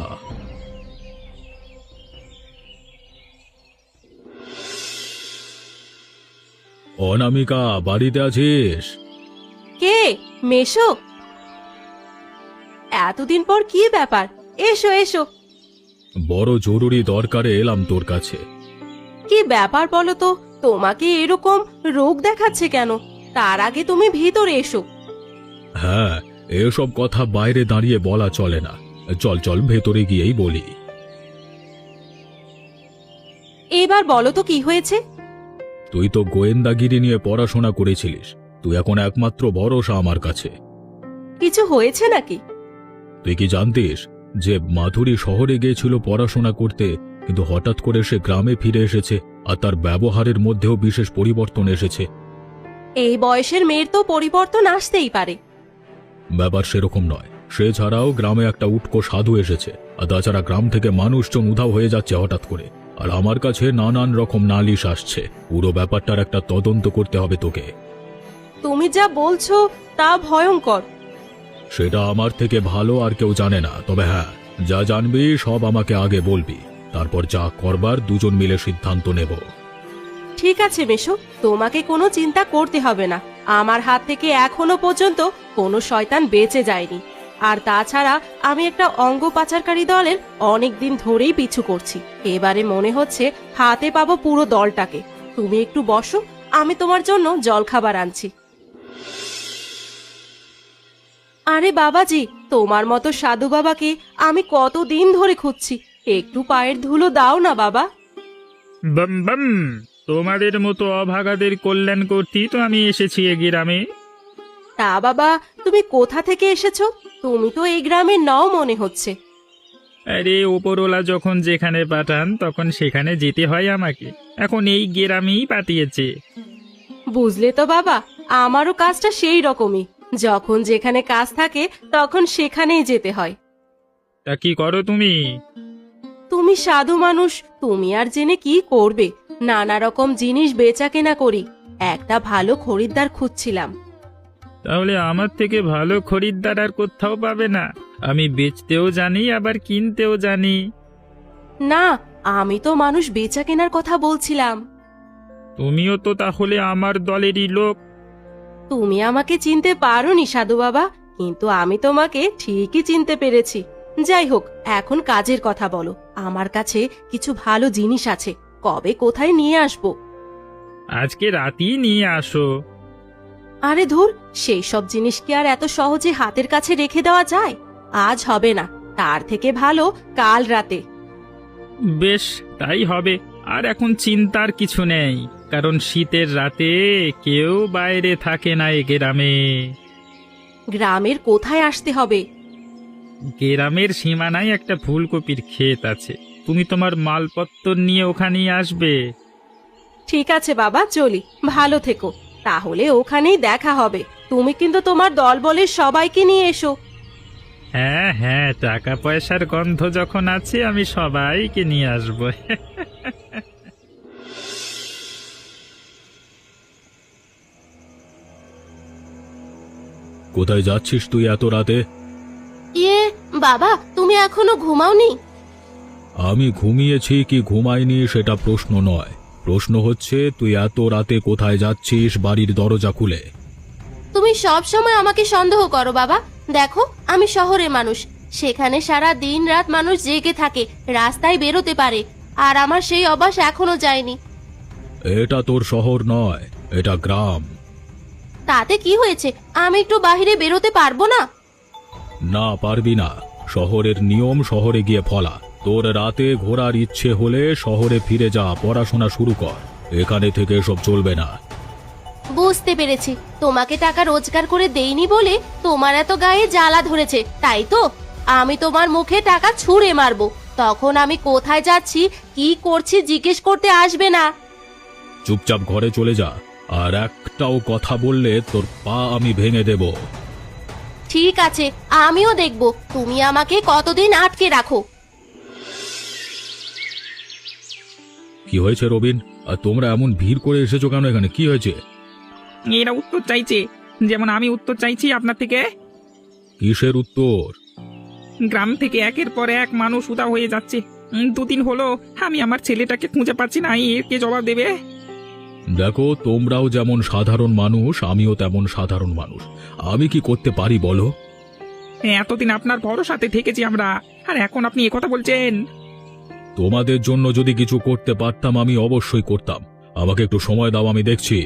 A: অনামিকা, বাড়িতে আছিস?
I: কে? মেশো? এতদিন পর কি ব্যাপার? এসো এসো।
A: বড় জরুরি দরকারে এলাম তোর কাছে।
I: কি ব্যাপার বলো তো? তোমাকে এরকম রোগ দেখাচ্ছে কেন? তার আগে তুমি ভিতরে এসো।
A: হ্যাঁ, এসব কথা বাইরে দাঁড়িয়ে বলা চলে না। চল চল, ভেতরে গিয়েই বলি।
I: এবার বলো তো কি হয়েছে?
A: তুই তো গোয়েন্দাগিরি নিয়ে পড়াশোনা করেছিলিস, তুই এখন একমাত্র ভরসা আমার কাছে।
I: কিছু হয়েছে নাকি?
A: তুই কি জানতিস যে মাধুরী শহরে গিয়েছিল পড়াশোনা করতে, কিন্তু হঠাৎ করে সে গ্রামে ফিরে এসেছে আর তার ব্যবহারের মধ্যেও বিশেষ পরিবর্তন এসেছে।
I: এই বয়সের মেয়ের তো পরিবর্তন আসতেই পারে।
A: ব্যাপার সেরকম নয়। সে ছাড়াও গ্রামে একটা উটকো সাধু এসেছে, আর তাছাড়া গ্রাম থেকে মানুষজন উধাও হয়ে যাচ্ছে হঠাৎ করে। আর আমার কাছে নানান রকম নালিশ আসছে। পুরো ব্যাপারটার একটা তদন্ত করতে হবে তোকে।
I: তুমি যা বলছো তা ভয়ঙ্কর।
A: সেটা আমার থেকে ভালো আর কেউ জানে না। তবে হ্যাঁ, যা জানবি সব আমাকে আগে বলবি, তারপর যা করবার দুজন মিলে সিদ্ধান্ত নেব।
I: ঠিক আছে মেশো, তোমাকে কোনো চিন্তা করতে হবে না। আমার হাত থেকে এখনো পর্যন্ত কোনো শয়তান বেঁচে যায়নি। আর তাছাড়া আমি একটা অঙ্গ পাচারকারী দলের অনেক দিন ধরেই পিছু করছি। এবারে মনে হচ্ছে হাতে পাবো পুরো দলটাকে। তুমি একটু বসো, আমি তোমার জন্য জলখাবার আনছি। আরে বাবাজি, তোমার মতো সাধু বাবাকে আমি কতদিন ধরে খুঁজছি। একটু পায়ের ধুলো দাও না বাবা।
F: বম বম, তোমাদের মতো অভাগাদের কল্যাণ করতেই তো আমি এসেছি এ গ্রামে।
I: তা বাবা, তুমি কোথা থেকে এসেছো? তুমি তো এই গ্রামের নও মনে হচ্ছে।
F: আরে ওপরওয়ালা যখন যেখানে পাঠান তখন সেখানে যেতে হয় আমাকে। এখন এই গ্রামেই পাঠিয়েছে।
I: বুঝলে তো বাবা, আমারও কাজটা সেই রকমই। যখন যেখানে কাজ থাকে তখন সেখানেই যেতে হয়।
F: তা কি করো তুমি?
I: তুমি সাধু মানুষ, তুমি আর জেনে কি করবে? নানা রকম জিনিস বেচা কেনা করি। একটা ভালো খরিদ্দার খুঁজছিলাম।
F: তাহলে আমার থেকে ভালো খরিদ্দার আর কোথাও পাবে না। আমি বেচতেও জানি আবার কিনতেও জানি।
I: না, আমি তো মানুষ বেচা কেনার কথা বলছিলাম।
F: তুমিও তো তাহলে আমার দলেরই লোক।
I: তুমি আমাকে চিনতে পারোনি সাধু বাবা, কিন্তু আমি তোমাকে ঠিকই চিনতে পেরেছি। যাই হোক, এখন কাজের কথা বলো। আমার কাছে কিছু ভালো জিনিস আছে, কবে কোথায় নিয়ে আসবো?
F: আজকে রাতেই নিয়ে আসো।
I: আরে ধুর, সেই সব জিনিস কি আর এত সহজে হাতের কাছে রেখে দেওয়া যায়? আজ হবে না, তার থেকে ভালো কাল রাতে।
F: বেশ, তাই হবে। আর এখন চিন্তার কিছু নেই, কারণ শীতের রাতে কেউ বাইরে থাকে না এ গ্রামে।
I: গ্রামের কোথায় আসতে হবে?
F: গ্রামের সীমানায় একটা ফুলকপির ক্ষেত আছে। তুমি তোমার মালপত্র নিয়ে ওখানেই আসবে।
I: ঠিক আছে বাবা, চলি। ভালো থেকো। তাহলে ওখানেই দেখা হবে। তুমি কিন্তু তোমার দলবলের সবাইকে নিয়ে এসো।
F: হ্যাঁ হ্যাঁ, টাকা পয়সার গন্ধ যখন আছে আমি সবাইকে নিয়ে আসবো।
A: কোথায় যাচ্ছিস তুই এত রাতে?
I: ইয়ে বাবা, তুমি এখনো ঘুমাওনি?
A: আমি ঘুমিয়েছি কি ঘুমাইনি সেটা প্রশ্ন নয়, প্রশ্ন হচ্ছে তুই এত রাতে কোথায় যাচ্ছিস বাড়ির দরজা খুলে?
I: তুমি সব সময় আমাকে সন্দেহ করো বাবা। দেখো, আমি শহরে মানুষ, সেখানে সারা দিন রাত মানুষ জেগে থাকে, রাস্তায় বেরোতে পারে, আর আমার সেই অভ্যাস এখনো যায়নি।
A: এটা তোর শহর নয়, এটা গ্রাম।
I: তাতে কি হয়েছে? আমি একটু বাইরে বেরোতে পারবো না?
A: না, পারবি না। শহরের নিয়ম শহরে গিয়ে ফলা। তোর রাতে ঘোরার ইচ্ছে হলে শহরে ফিরে যা, পড়াশোনা শুরু কর। এখানে থেকে এসব চলবে না।
I: বুঝতে পেরেছি, তোমাকে টাকা রোজগার করে দেইনি বলে তোমার এত গায়ে জ্বালা ধরেছে, তাই তো? আমি তোমার মুখে টাকা ছুঁড়ে মারবো, তখন আমি কোথায় যাচ্ছি কি করছি জিজ্ঞেস করতে আসবে না।
A: চুপচাপ ঘরে চলে যা, আর একটাও কথা বললে তোর পা আমি ভেঙে দেব।
I: ঠিক আছে, আমিও দেখব তুমি আমাকে কতদিন আটকে রাখো।
A: কি হয়েছে রবিন? আর তোমরা এমন ভিড় করে এসেছো কেন এখানে? কি হয়েছে?
G: এরা উত্তর চাইছে, যেমন আমি উত্তর চাইছি আপনার থেকে।
A: কিসের উত্তর?
G: গ্রাম থেকে একের পর এক মানুষ উদা হয়ে যাচ্ছে। 2 দিন হলো আমি আমার ছেলেটাকে খুঁজে পাচ্ছি না, এর কে জবাব দেবে?
A: দেখো, তোমরাও যেমন সাধারণ মানুষ, আমিও তেমন সাধারণ মানুষ। আমি কি করতে পারি বলো?
G: এতদিন আপনার ভরসাতে থেকেছি আমরা, আর এখন আপনি একথা বলছেন?
A: তোমাদের জন্য যদি কিছু করতে পারতাম আমি অবশ্যই করতাম। আমাকে একটু সময় দাও, আমি দেখছি।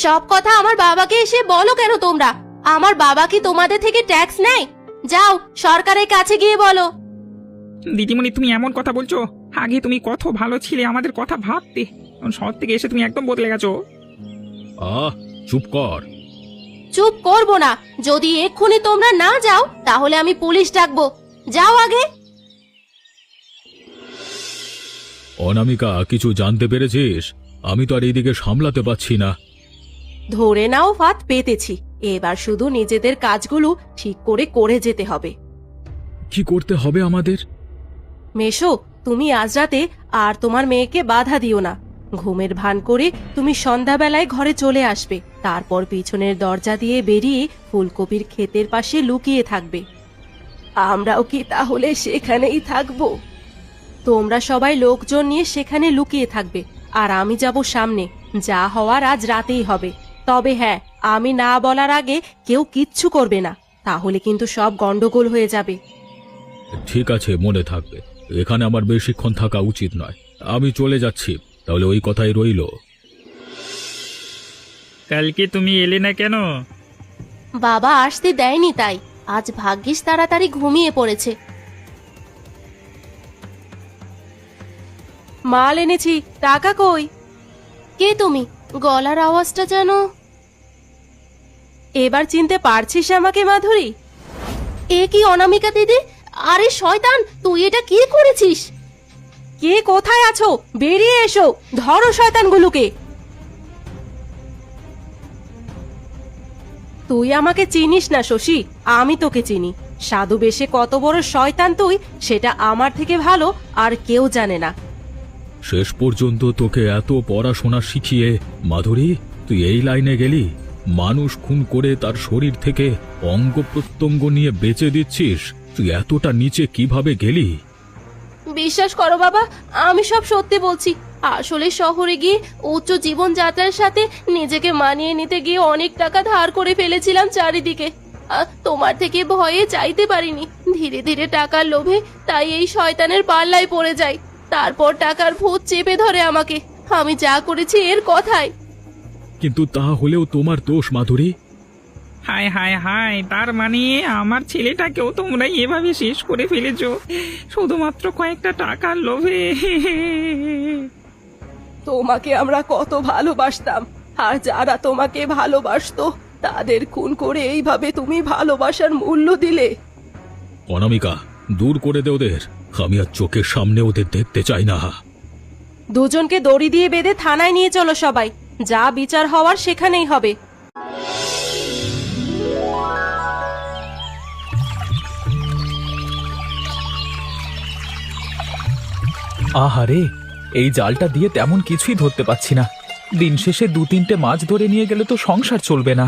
I: সব কথা আমার বাবাকে এসে বলো কেন তোমরা? আমার বাবা কি তোমাদের থেকে ট্যাক্স নেয়? যাও সরকারের কাছে গিয়ে বলো।
G: দিদিমণি, তুমি এমন কথা বলছো? আগে তুমি কত ভালো ছিলে, আমাদের কথা ভাবতে। শহর থেকে এসে তুমি একদম বদলে গেছো।
A: চুপ কর।
I: চুপ করবো না। যদি এক্ষুনি তোমরা না যাও তাহলে আমি পুলিশ ডাকবো। যাও আগে।
A: অনামিকা, কিছু জানতে পেরেছিস? আমি তো আর এইদিকে সামলাতে পারছি না।
I: ধরে নাও ফাঁদ পেতেছি, এবার শুধু নিজেদের কাজগুলো ঠিক করে করে যেতে হবে।
A: কি করতে হবে আমাদের?
I: মেশো, তুমি আজ রাতে আর তোমার মেয়েকে বাধা দিও না। ঘুমের ভান করে তুমি সন্ধ্যাবেলায় ঘরে চলে আসবে, তারপর পিছনের দরজা দিয়ে বেরিয়ে ফুলকপির ক্ষেতের পাশে লুকিয়ে থাকবে। আমরাও কি তাহলে সেখানেই থাকবো? তোমরা সবাই লোকজন নিয়ে সেখানে লুকিয়ে থাকবে, আর আমি যাব সামনে। যা হওয়ার আজ রাতেই হবে। তবে হ্যাঁ, আমি না বলার আগে কেউ কিচ্ছু করবে না, তাহলে কিন্তু সব গন্ডগোল হয়ে যাবে।
A: ঠিক আছে, মনে থাকবে। এখানে আমার বেশিক্ষণ থাকা উচিত নয়। আমি চলে যাচ্ছি, তাহলে ওই কথাই রইল।
F: কালকে তুমি এলে না কেন?
I: বাবা আসতে দেয়নি, তাই আজ ভাগ্যিস তাড়াতাড়ি ঘুমিয়ে পড়েছে। মাল এনেছি, টাকা কই? কে তুমি? গলার আওয়াজটা যেন। এবার চিনতে পারছিস আমাকে মাধুরী? এ কি অনামিকা দিদি? আরে শয়তান, তুই এটা কি করেছিস? কে কোথায় আছো? বেরিয়ে এসো, ধরো শয়তানগুলোকে। তুই আমাকে চিনিস না শশী, আমি তোকে চিনি। সাধু বেশে কত বড় শয়তান তুই, সেটা আমার থেকে ভালো আর কেউ জানে না।
A: শেষ পর্যন্ত তোকে এত পড়াশোনা শিখিয়ে মাধুরী তুই এই লাইনে গেলি? মানুষ খুন করে তার শরীর থেকে অঙ্গ প্রত্যঙ্গ নিয়ে বেচে দিচ্ছিস? তুই এতটা নিচে কিভাবে গেলি?
I: বিশ্বাস করো বাবা, আমি সব সত্যি বলছি। আসলে শহরে গিয়ে উচ্চ জীবনযাত্রার সাথে নিজেকে মানিয়ে নিতে গিয়ে অনেক টাকা ধার করে ফেলেছিলাম চারিদিকে। তোমার থেকে ভয়ে চাইতে পারিনি। ধীরে ধীরে টাকার লোভে তাই এই শয়তানের পাল্লায় পড়ে যাই। তারপর টাকার ভূত চেপে ধরে আমাকে। আমি যা করেছি এর কথাই।
A: কিন্তু তা হলেও তোমার দোষ মাধুরী।
G: হায় হায় হায়, তার মানে আমার ছেলেটাকেও তোমরা এভাবে শেষ করে ফেলেছো শুধুমাত্র কয়েকটা টাকার লোভে।
I: তোমাকে আমরা কত ভালোবাসতাম, আর যারা তোমাকে ভালোবাসতো তাদের খুন করে এইভাবে তুমি ভালোবাসার মূল্য দিলে।
A: অনামিকা, দূর করে দে ওদের। আমি আর চোখের সামনে ওদের দেখতে চাই না।
I: দুজনকে দড়ি দিয়ে বেঁধে থানায় নিয়ে চলো সবাই। যা বিচার হওয়ার সেখানেই হবে।
D: আহারে, এই জালটা দিয়ে তেমন কিছুই ধরতে পাচ্ছি না। দিন শেষে 2-3টে মাছ ধরে নিয়ে গেলে তো সংসার চলবে না।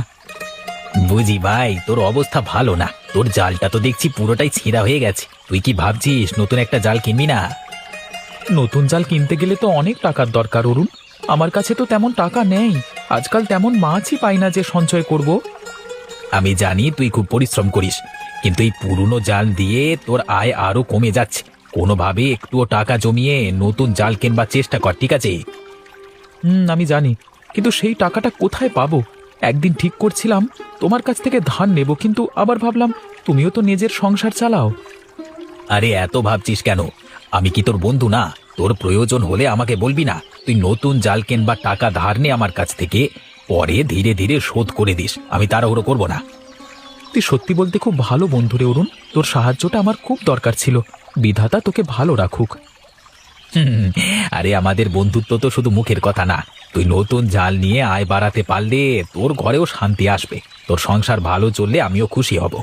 E: বুঝি ভাই, তোর অবস্থা ভালো না। তোর জালটা তো দেখছি পুরোটাই ছেঁড়া হয়ে গেছে। তুই কি ভাবছিস নতুন একটা জাল কিনবি না?
D: নতুন জাল কিনতে গেলে তো অনেক টাকার দরকার অরুণ। আমার কাছে তো তেমন টাকা নেই। আজকাল তেমন মাছই পাই না যে সঞ্চয় করব।
E: আমি জানি তুই খুব পরিশ্রম করিস, কিন্তু এই পুরনো জাল দিয়ে তোর আয় আরো কমে যাচ্ছে। কোনোভাবে একটুও টাকা জমিয়ে নতুন জাল কিনবার চেষ্টা কর, ঠিক আছে?
D: আমি জানি, কিন্তু সেই টাকাটা কোথায় পাবো? একদিন ঠিক করছিলাম তোমার কাছ থেকে ধার নেব, কিন্তু আবার ভাবলাম তুমিও তো নিজের সংসার চালাও।
E: আরে এত ভাবছিস কেন? আমি কি তোর বন্ধু না? তোর প্রয়োজন হলে আমাকে বলবি না? তুই নতুন জাল কিনবার টাকা ধার নে আমার কাছ থেকে, পরে ধীরে ধীরে শোধ করে দিস। আমি তাড়াহুড়ো করব না।
D: তুই সত্যি বলতে খুব ভালো বন্ধু রে অরুণ। তোর সাহায্যটা আমার খুব দরকার ছিল। বিধাতা তোকে ভালো রাখুক।
E: আরে আমাদের বন্ধুত্ব তো শুধু মুখের কথা না। তুই নতুন জাল নিয়ে আয় বাড়াতে পারলে তোর ঘরেও শান্তি আসবে। তোর সংসার ভালো চললে আমিও খুশি হব।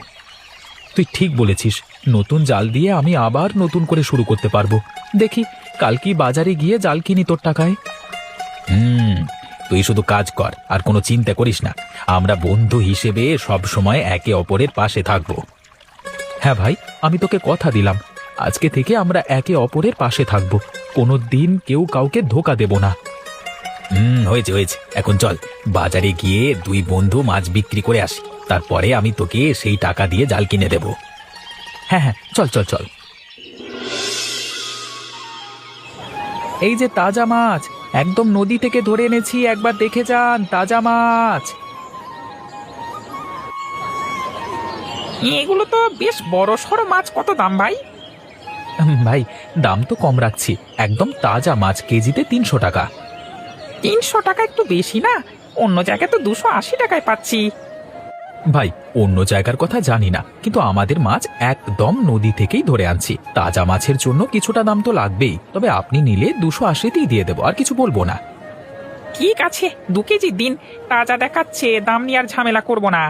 D: তুই ঠিক বলেছিস, নতুন জাল দিয়ে আমি আবার নতুন করে শুরু করতে পারবো। দেখি কাল কি বাজারে গিয়ে জাল কিনি তোর টাকায়।
E: তুই শুধু কাজ কর, আর কোনো চিন্তা করিস না। আমরা বন্ধু হিসেবে সব সময় একে অপরের পাশে থাকবো।
D: হ্যাঁ ভাই, আমি তোকে কথা দিলাম, আজকে থেকে আমরা একে অপরের পাশে থাকবো। কোনো দিন কেউ কাউকে ধোকা দেব না।
E: হয়েছে হয়েছে, এখন চল বাজারে গিয়ে দুই বন্ধু মাছ বিক্রি করে আসি। তারপরে আমি তোকে সেই টাকা দিয়ে জাল কিনে দেব।
D: হ্যাঁ হ্যাঁ, চল চল চল। এই যে তাজা মাছ, একদম নদী থেকে ধরে এনেছি, একবার দেখে যান। তাজা মাছ।
G: এগুলো তো বেশ বড় সড়ো মাছ। কত দাম ভাই?
D: ভাই, দাম তো কম রাখছি। একদম তাজা মাছ, কেজিতে 300 টাকা।
G: 300 টাকা একটু বেশি না? অন্য জায়গায় তো 280 টাকায় পাচ্ছি।
D: ভাই, অন্য জায়গার কথা জানি না, কিন্তু আমাদের মাছ একদম নদী থেকেই ধরে আনছি। তাজা মাছের জন্য কিছুটা দাম তো লাগবেই, তবে আপনি নিলে 280তেই দিয়ে দেবো, আর কিছু বলবো না।
G: ঠিক আছে, 2 কেজি দিন। তাজা দেখাচ্ছে, দাম নিয়ে আর ঝামেলা করব না।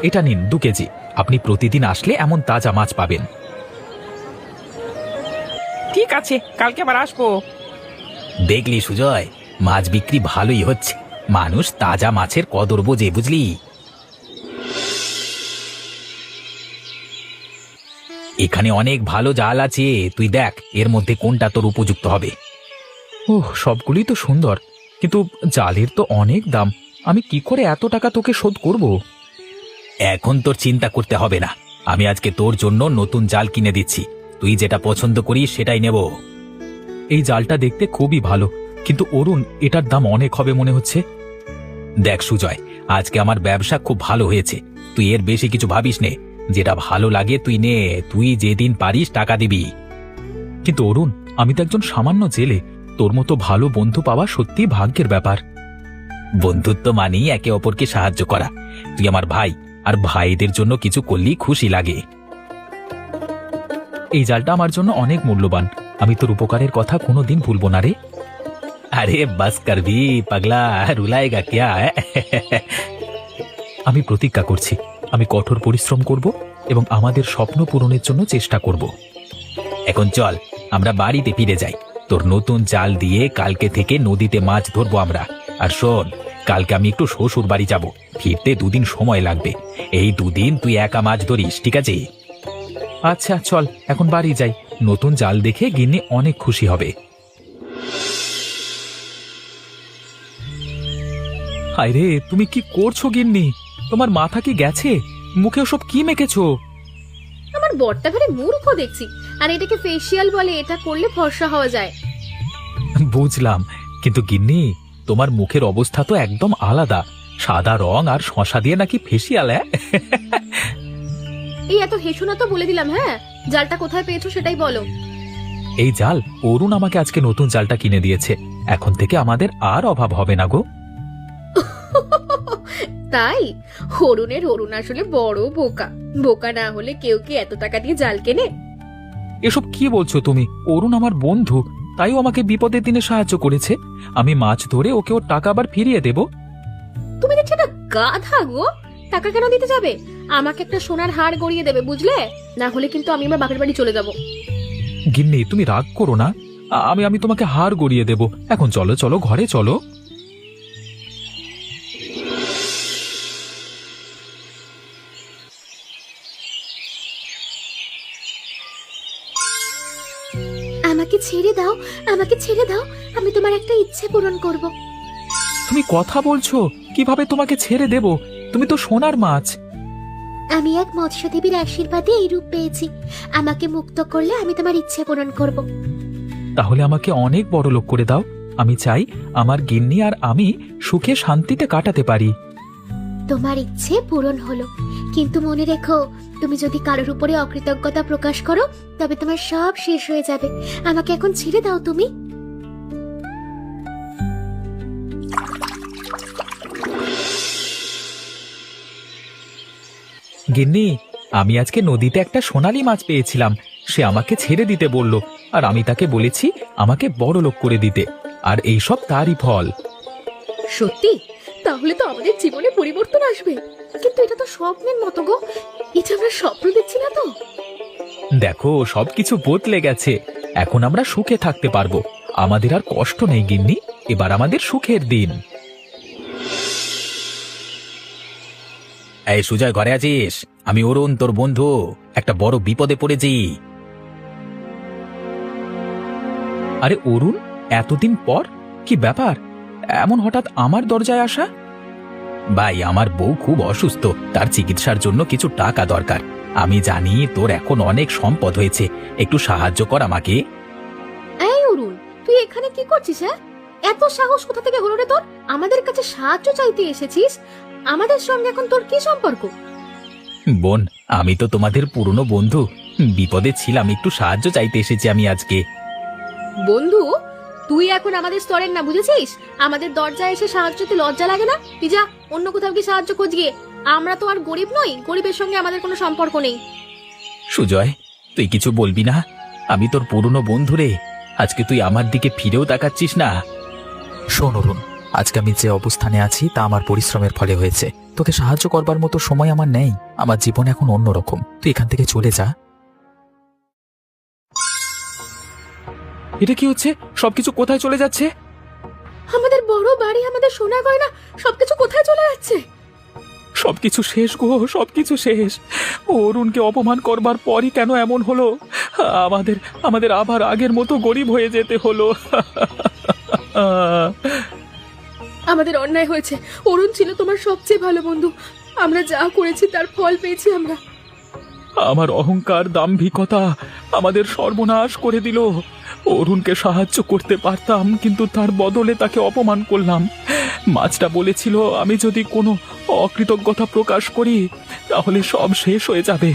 D: এটা নিন 2 কেজি। আপনি প্রতিদিন আসলে এমন তাজা মাছ পাবেন।
G: ঠিক আছে, কালকে আবার আসবো।
E: দেখলি সুজয়, মাছ বিক্রি ভালোই হচ্ছে। মানুষ তাজা মাছের কদর বোঝে, বুঝলি? এখানে অনেক ভালো জাল আছে, তুই দেখ এর মধ্যে কোনটা তোর উপযুক্ত হবে।
D: ওহ, সবগুলোই তো সুন্দর, কিন্তু জালের তো অনেক দাম। আমি কি করে এত টাকা তোকে শোধ করব?
E: এখন তোর চিন্তা করতে হবে না। আমি আজকে তোর জন্য নতুন জাল কিনে দিচ্ছি। তুই যেটা পছন্দ করিস সেটাই নেব।
D: এই জালটা দেখতে খুবই ভালো, কিন্তু অরুণ, এটার দাম অনেক হবে মনে হচ্ছে।
E: দেখ সুজয়, আজকে আমার ব্যবসা খুব ভালো হয়েছে। তুই এর বেশি কিছু ভাবিস নে। যেটা ভালো লাগে তুই নে। তুই যেদিন পারিস টাকা দিবি।
D: কিন্তু অরুণ, আমি তো একজন সামান্য জেলে। তোর মতো ভালো বন্ধু পাওয়া সত্যি ভাগ্যের ব্যাপার।
E: বন্ধুত্ব মানেই একে অপরকে সাহায্য করা। তুই আমার ভাই, আর ভাইদের জন্য কিছু করলেই খুশি লাগে।
D: এই জালটা আমার জন্য অনেক মূল্যবান। আমি তোর উপকারের কথা কোনোদিন ভুলবো না রে।
E: আরে বাস করবি পাগলা, রুলায়েগা ক্যা?
D: আমি প্রতিজ্ঞা করছি, আমি কঠোর পরিশ্রম করব এবং আমাদের স্বপ্ন পূরণের জন্য চেষ্টা করব।
E: এখন চল আমরা বাড়িতে ফিরে যাই। তোর নতুন জাল দিয়ে কালকে থেকে নদীতে মাছ ধরবো আমরা। আর শোন, কালকে আমি একটু শ্বশুর বাড়ি যাব। ফিরতে 2 দিন সময় লাগবে। এই 2 দিন তুই একা মাছ ধরিস, ঠিক আছে?
D: আচ্ছা চল, এখন বাড়ি যাই। নতুন জাল দেখে গিন্নি অনেক খুশি হবে। হায় রে, তুমি কি করছো গিন্নি? তোমার মাথা কি গেছে? মুখে ওসব কি মেখেছো?
H: আমার বরটা ভারি মূর্খ দেখছি। আর এটাকে ফেসিয়াল বলে, এটা করলে ফর্সা হওয়া যায়।
D: বুঝলাম, কিন্তু গিন্নি, তোমার মুখের অবস্থা তো একদম আলাদা। সাদা রং আর শশা দিয়ে নাকি ফেসিয়াল?
H: এই এত হেসো না তো, বলে দিলাম। হ্যাঁ, জালটা কোথায় পেয়েছো সেটাই বলো।
D: এই জাল অরুণ আমাকে আজকে নতুন জালটা কিনে দিয়েছে। এখন থেকে আমাদের আর অভাব হবে না গো।
H: তাই? অরুণ আসলে বড় বোকা। বোকা না হলে কেউ কি এত টাকা দিয়ে জাল কেনে?
D: এসব কি বলছো তুমি? অরুণ আমার বন্ধু, তাইও আমাকে বিপদের দিনে সাহায্য করেছে। আমি মাছ ধরে ওকে ওর টাকা আবার ফিরিয়ে দেব।
H: তুমি দেখছি একটা গাধা গো। টাকা কেন দিতে যাবে? আমাকে একটা সোনার হার গড়িয়ে দেবে, বুঝলে? না হলে কিন্তু আমি আমার বাপের বাড়ি চলে যাব।
D: গিন্নি, তুমি রাগ করো না। আমি তোমাকে হার গড়িয়ে দেব। এখন চলো চলো ঘরে চলো।
B: আমাকে ছেড়ে দাও, আমাকে ছেড়ে দাও, আমি তোমার একটা ইচ্ছে পূরণ করব।
D: তুমি কথা বলছো? কিভাবে তোমাকে ছেড়ে দেব? তুমি তো সোনার মাছ।
B: আমি এক মৎস্যদেবীর আশীর্বাদে এই রূপ পেয়েছি। আমাকে মুক্ত করলে আমি তোমার ইচ্ছে পূরণ করব।
D: তাহলে আমাকে অনেক বড় লোক করে দাও। আমি চাই আমার গিন্নি আর আমি সুখে শান্তিতে কাটাতে পারি।
B: তোমার ইচ্ছে পূরণ হলো, কিন্তু মনে রেখো, তুমি যদি কারোর উপরে অকৃতজ্ঞতা প্রকাশ করো তবে তোমার সব শেষ হয়ে যাবে। আমাকে এখন ছেড়ে দাও তুমি।
D: গিন্নি, আমি আজকে নদীতে একটা সোনালী মাছ পেয়েছিলাম। সে আমাকে ছেড়ে দিতে বলল, আর আমি তাকে বলেছি আমাকে বড় লোক করে দিতে, আর এই সব তারই ফল।
H: সত্যি? তাহলে তো আমাদের জীবনে পরিবর্তন আসবে। কিন্তু এটা তো স্বপ্নের মতো গো, এটা আমরা স্বপ্ন দেখছি না তো?
D: দেখো, সবকিছু বদলে গেছে। এখন আমরা সুখে থাকতে পারবো। আমাদের আর কষ্ট নেই গিন্নি, এবার আমাদের সুখের দিন।
E: এই সুজয়, ঘরে আছিস? আমি অরুণ, তোর বন্ধু। একটা বড় বিপদে পড়েছি।
D: আরে অরুণ, এতদিন পর? কি ব্যাপার? এমন হঠাৎ আমার দরজায় আসা?
E: ভাই, আমার বউ খুব অসুস্থ, তার চিকিৎসার জন্য কিছু টাকা দরকার। আমি জানি তোর এখন অনেক সম্পদ হয়েছে, একটু সাহায্য কর আমাকে।
H: এই অরুণ, তুই এখানে কি করছিস? হ্যাঁ, এত সাহস কোথা থেকে হলো রে তোর? আমাদের কাছে সাহায্য চাইতে এসেছিস? আমাদের সঙ্গে এখন তোর কি সম্পর্ক?
E: বোন, আমি তো তোমাদের পুরনো বন্ধু। বিপদে ছিলাম, একটু সাহায্য চাইতে এসেছি আমি আজকে।
H: বন্ধু? তুই এখন আমাদের স্তরের না, বুঝেছিস? আমাদের দরজায় এসে সাহায্য চাইতে লজ্জা লাগে না? তুই যা, অন্য কোথাও কি সাহায্য খোঁজ গিয়ে। আমরা তো আর গরিব নই, গরিবের সঙ্গে আমাদের কোনো সম্পর্ক নেই।
E: সুজয়, তুই কিছু বলবি না? আমি তোর পুরনো বন্ধু রে। আজকে তুই আমার দিকে ফিরেও তাকাচ্ছিস না।
A: শোন অরুণ, আজকে আমি যে অবস্থানে আছি তা আমার পরিশ্রমের ফলে হয়েছে। তোকে সাহায্য করবার মতো সময় আমার নেই। আমার জীবন এখন অন্যরকম। তুই এখান থেকে চলে যা।
D: এটা কি হচ্ছে? সবকিছু কোথায় চলে যাচ্ছে?
H: আমাদের বড় বাড়ি, আমাদের সোনা গয়না, সবকিছু কোথায় চলে যাচ্ছে?
D: সবকিছু শেষ গো, সবকিছু শেষ। অরুণকে অপমান করবার পরই কেন এমন হলো? আমাদের আবার আগের মতো গরিব হয়ে যেতে হলো।
H: আমাদের অন্যায় হয়েছে। অরুণ ছিল তোমার সবচেয়ে ভালো বন্ধু। আমরা যা করেছি তার ফল পেয়েছি আমরা।
D: আমার অহংকার, দাম্ভিকতা আমাদের সর্বনাশ করে দিল। অরুণকে সাহায্য করতে পারতাম, কিন্তু তার বদলে তাকে অপমান করলাম। মাছটা বলেছিল আমি যদি কোনো অকৃতজ্ঞতা প্রকাশ করি তাহলে সব শেষ হয়ে যাবে।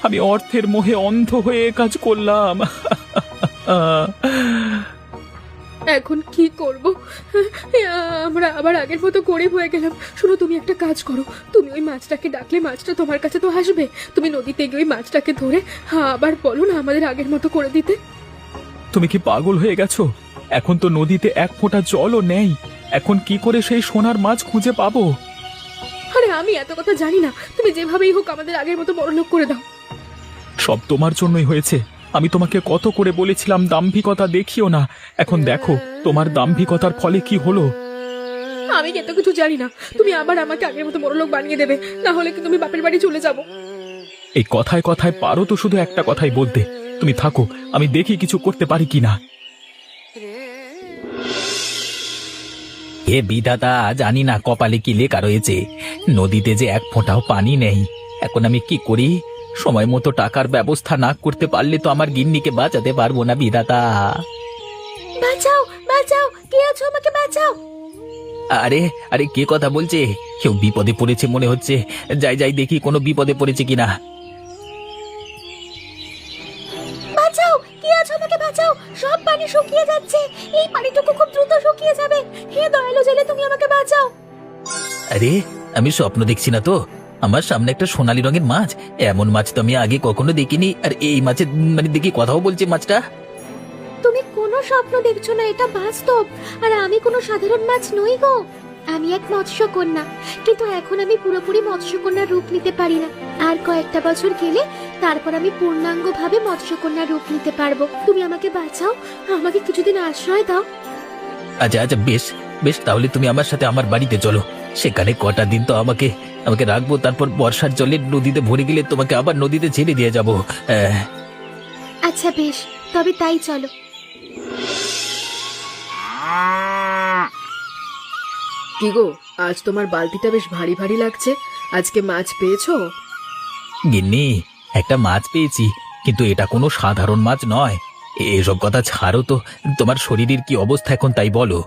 D: আমি অর্থের মোহে অন্ধ হয়ে কাজ করলাম।
H: এখন কি করব? আমরা আবার আগের মতো গরিব হয়ে গেলাম। শোনো, তুমি একটা কাজ করো। তুমি ওই মাছটাকে ডাকলে মাছটা তোমার কাছে তো আসবে। তুমি নদীতে গিয়ে ওই মাছটাকে ধরে আবার বলো না আমাদের আগের মতো করে দিতে।
D: তুমি কি পাগল হয়ে গেছো? এখন তো নদীতে এক ফোঁটা জলও নেই। এখন কি করে সেই সোনার মাছ খুঁজে পাবো?
H: আরে আমি এত কথা জানি না। তুমি যেভাবেই হোক আমাদের আগের মতো বড়লোক করে দাও।
D: সব তোমার জন্যই হয়েছে। আমি তোমাকে কত করে বলেছিলাম দাম্ভিকতা দেখিও না। এখন দেখো তোমার দাম্ভিকতার ফলে কি হলো।
H: আমি এত কিছু জানি না। তুমি আবার আমাকে আগের মতো বড়লোক বানিয়ে দেবে, না হলে কিন্তু আমি বাপের বাড়ি চলে যাব।
D: এই কথায় কথায় পারো তো শুধু একটা কথাই বলতে। তুমি থাকো, আমি দেখি কিছু করতে পারি কিনা।
E: হে বিধাতা, জানি না কপালে কি লেখা রয়েছে। নদীতে যে এক ফোঁটাও পানি নেই। এখন আমি কি করি? সময় মতো টাকার ব্যবস্থা না করতে পারলে তো আমার গিন্নিকে বাঁচাতে পারবো না বিধাতা।
B: বাঁচাও, বাঁচাও, কে আছো? আমাকে বাঁচাও।
E: আরে আরে, কে কথা বলছে? কেউ বিপদে পড়েছে মনে হচ্ছে। যাই যাই দেখি কোনো বিপদে পড়েছে কিনা।
B: বাঁচাও, কে আছো? আমাকে বাঁচাও। সব পানি শুকিয়ে যাচ্ছে। এই পানিটুকু খুব দ্রুত শুকিয়ে যাবে। হে দয়ালু জেলে, তুমি আমাকে বাঁচাও।
E: আরে, আমি স্বপ্ন দেখছি না তো? আমার সামনে একটা সোনালী রঙের মাছ। এমন মাছ তো আমি আগে কখনো দেখিনি। আর এই মাছের দেখি কথাও বলছে মাছটা।
B: তুমি কোনো স্বপ্ন দেখছো না, এটা বাস্তব। আর আমি কোনো সাধারণ মাছ নই গো। আমি এক মৎস্যকন্যা, কিন্তু এখন আমি পুরোপুরি মৎস্যকন্যার রূপ নিতে পারি না। আর কয়েকটা বছর গেলে
K: তারপর আমি পূর্ণাঙ্গভাবে মৎস্যকন্যা রূপ নিতে পারবো। তুমি আমাকে বাঁচাও, আমাকে কিছুদিন আশ্রয় দাও।
E: আচ্ছা আচ্ছা, বেশ বেশ, তাহলে তুমি আমার সাথে আমার বাড়িতে চলো। সেখানে কটা দিন তো আমাকে আমাকে রাখবো, তারপর বর্ষার জলে নদীতে ভরে গেলে তোমাকে আবার নদীতে ছেড়ে দিয়ে যাবো।
K: আচ্ছা বেশ, তবে তাই চলো।
H: কি গো, আজ তোমার বালতিটা বেশ ভারী ভারী লাগছে। আজকে মাছ পেয়েছো?
E: গিন্নি, একটা মাছ পেয়েছি, কিন্তু এটা কোনো সাধারণ মাছ নয়। এসব কথা ছাড়ো তো, তোমার শরীরের কি অবস্থা এখন তাই বলো।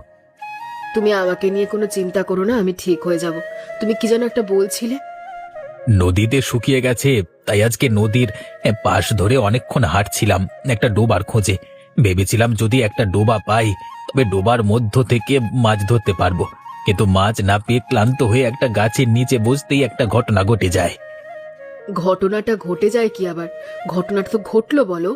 H: তুমি আমাকে নিয়ে কোনো চিন্তা করো না, আমি ঠিক হয়ে যাব। তুমি কি যেন একটা বলছিলে?
E: নদীতে শুকিয়ে গেছে, তাই আজকে নদীর পাশ ধরে অনেকক্ষণ হাঁটছিলাম একটা ডোবার খোঁজে। ভেবেছিলাম যদি একটা ডোবা পাই তবে ডোবার মধ্য থেকে মাছ ধরতে পারবো, কিন্তু মাছ না পেয়ে ক্লান্ত হয়ে একটা গাছের নিচে বসতেই একটা ঘটনা ঘটে যায়।
H: ঘটনাটা ঘটে যায় কি আবার? ঘটনাটা তো ঘটলো, বলো।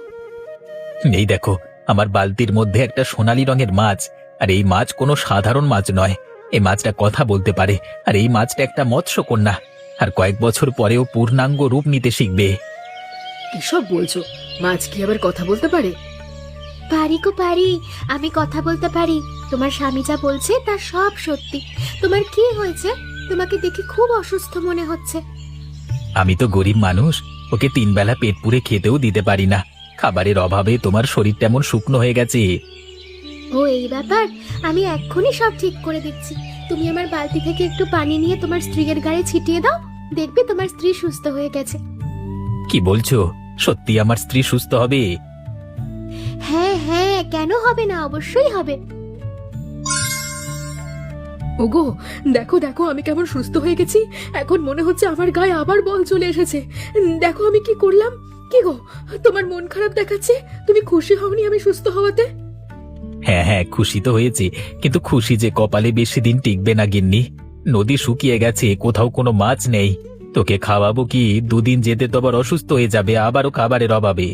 E: এই দেখো, আমার বালতির মধ্যে একটা সোনালী রঙের মাছ, আর এই মাছ কোনো সাধারণ মাছ নয়। এই মাছটা কথা বলতে পারে, আর এই মাছটা একটা মৎস্যকন্যা, আর কয়েক বছর পরেও পূর্ণাঙ্গ রূপ নিতে শিখবে।
H: এসব বলছো? মাছ কি আবার কথা বলতে পারে?
K: পারি গো পারি, আমি কথা বলতে পারি। তোমার স্বামী যা বলছে তা সব সত্যি। তোমার কি হয়েছে? তোমাকে দেখে খুব অসুস্থ মনে হচ্ছে।
E: আমি তো গরিব মানুষ, ওকে 3 বেলা পেট পুরে খেতেও দিতে পারি না। খাবারের অভাবে তোমার শরীরটা এমন শুকনো হয়ে গেছে।
K: ও এই ব্যাপার, আমি এক্ষুনি সব ঠিক করে দিচ্ছি। তুমি আমার বালতি থেকে একটু পানি নিয়ে তোমার স্ত্রীর গায়ে ছিটিয়ে দাও, দেখবে তোমার স্ত্রী সুস্থ হয়ে গেছে।
E: কি বলছো? সত্যি আমার স্ত্রী সুস্থ হবে?
K: হ্যাঁ হ্যাঁ, কেন হবে না, অবশ্যই হবে।
H: ওগো, দেখো দেখো, আমি কেমন সুস্থ হয়ে গেছি। এখন মনে হচ্ছে আমার গায়ে আবার বল চলে এসেছে। দেখো আমি কি করলাম। কি গো, তোমার মন খারাপ দেখাচ্ছে? তুমি খুশি হওনি আমি সুস্থ হওয়াতে?
E: হ্যাঁ হ্যাঁ, খুশি তো হয়েছে, কিন্তু খুশি যে কপালে বেশি দিন টিকবে না গিন্নি। নদী শুকিয়ে গেছে, কোথাও কোনো মাছ নেই। তোকে খাওয়াবো কি? 2 দিন যেতে তো আবার অসুস্থ হয়ে যাবে, আবারও খাবারের অভাবে।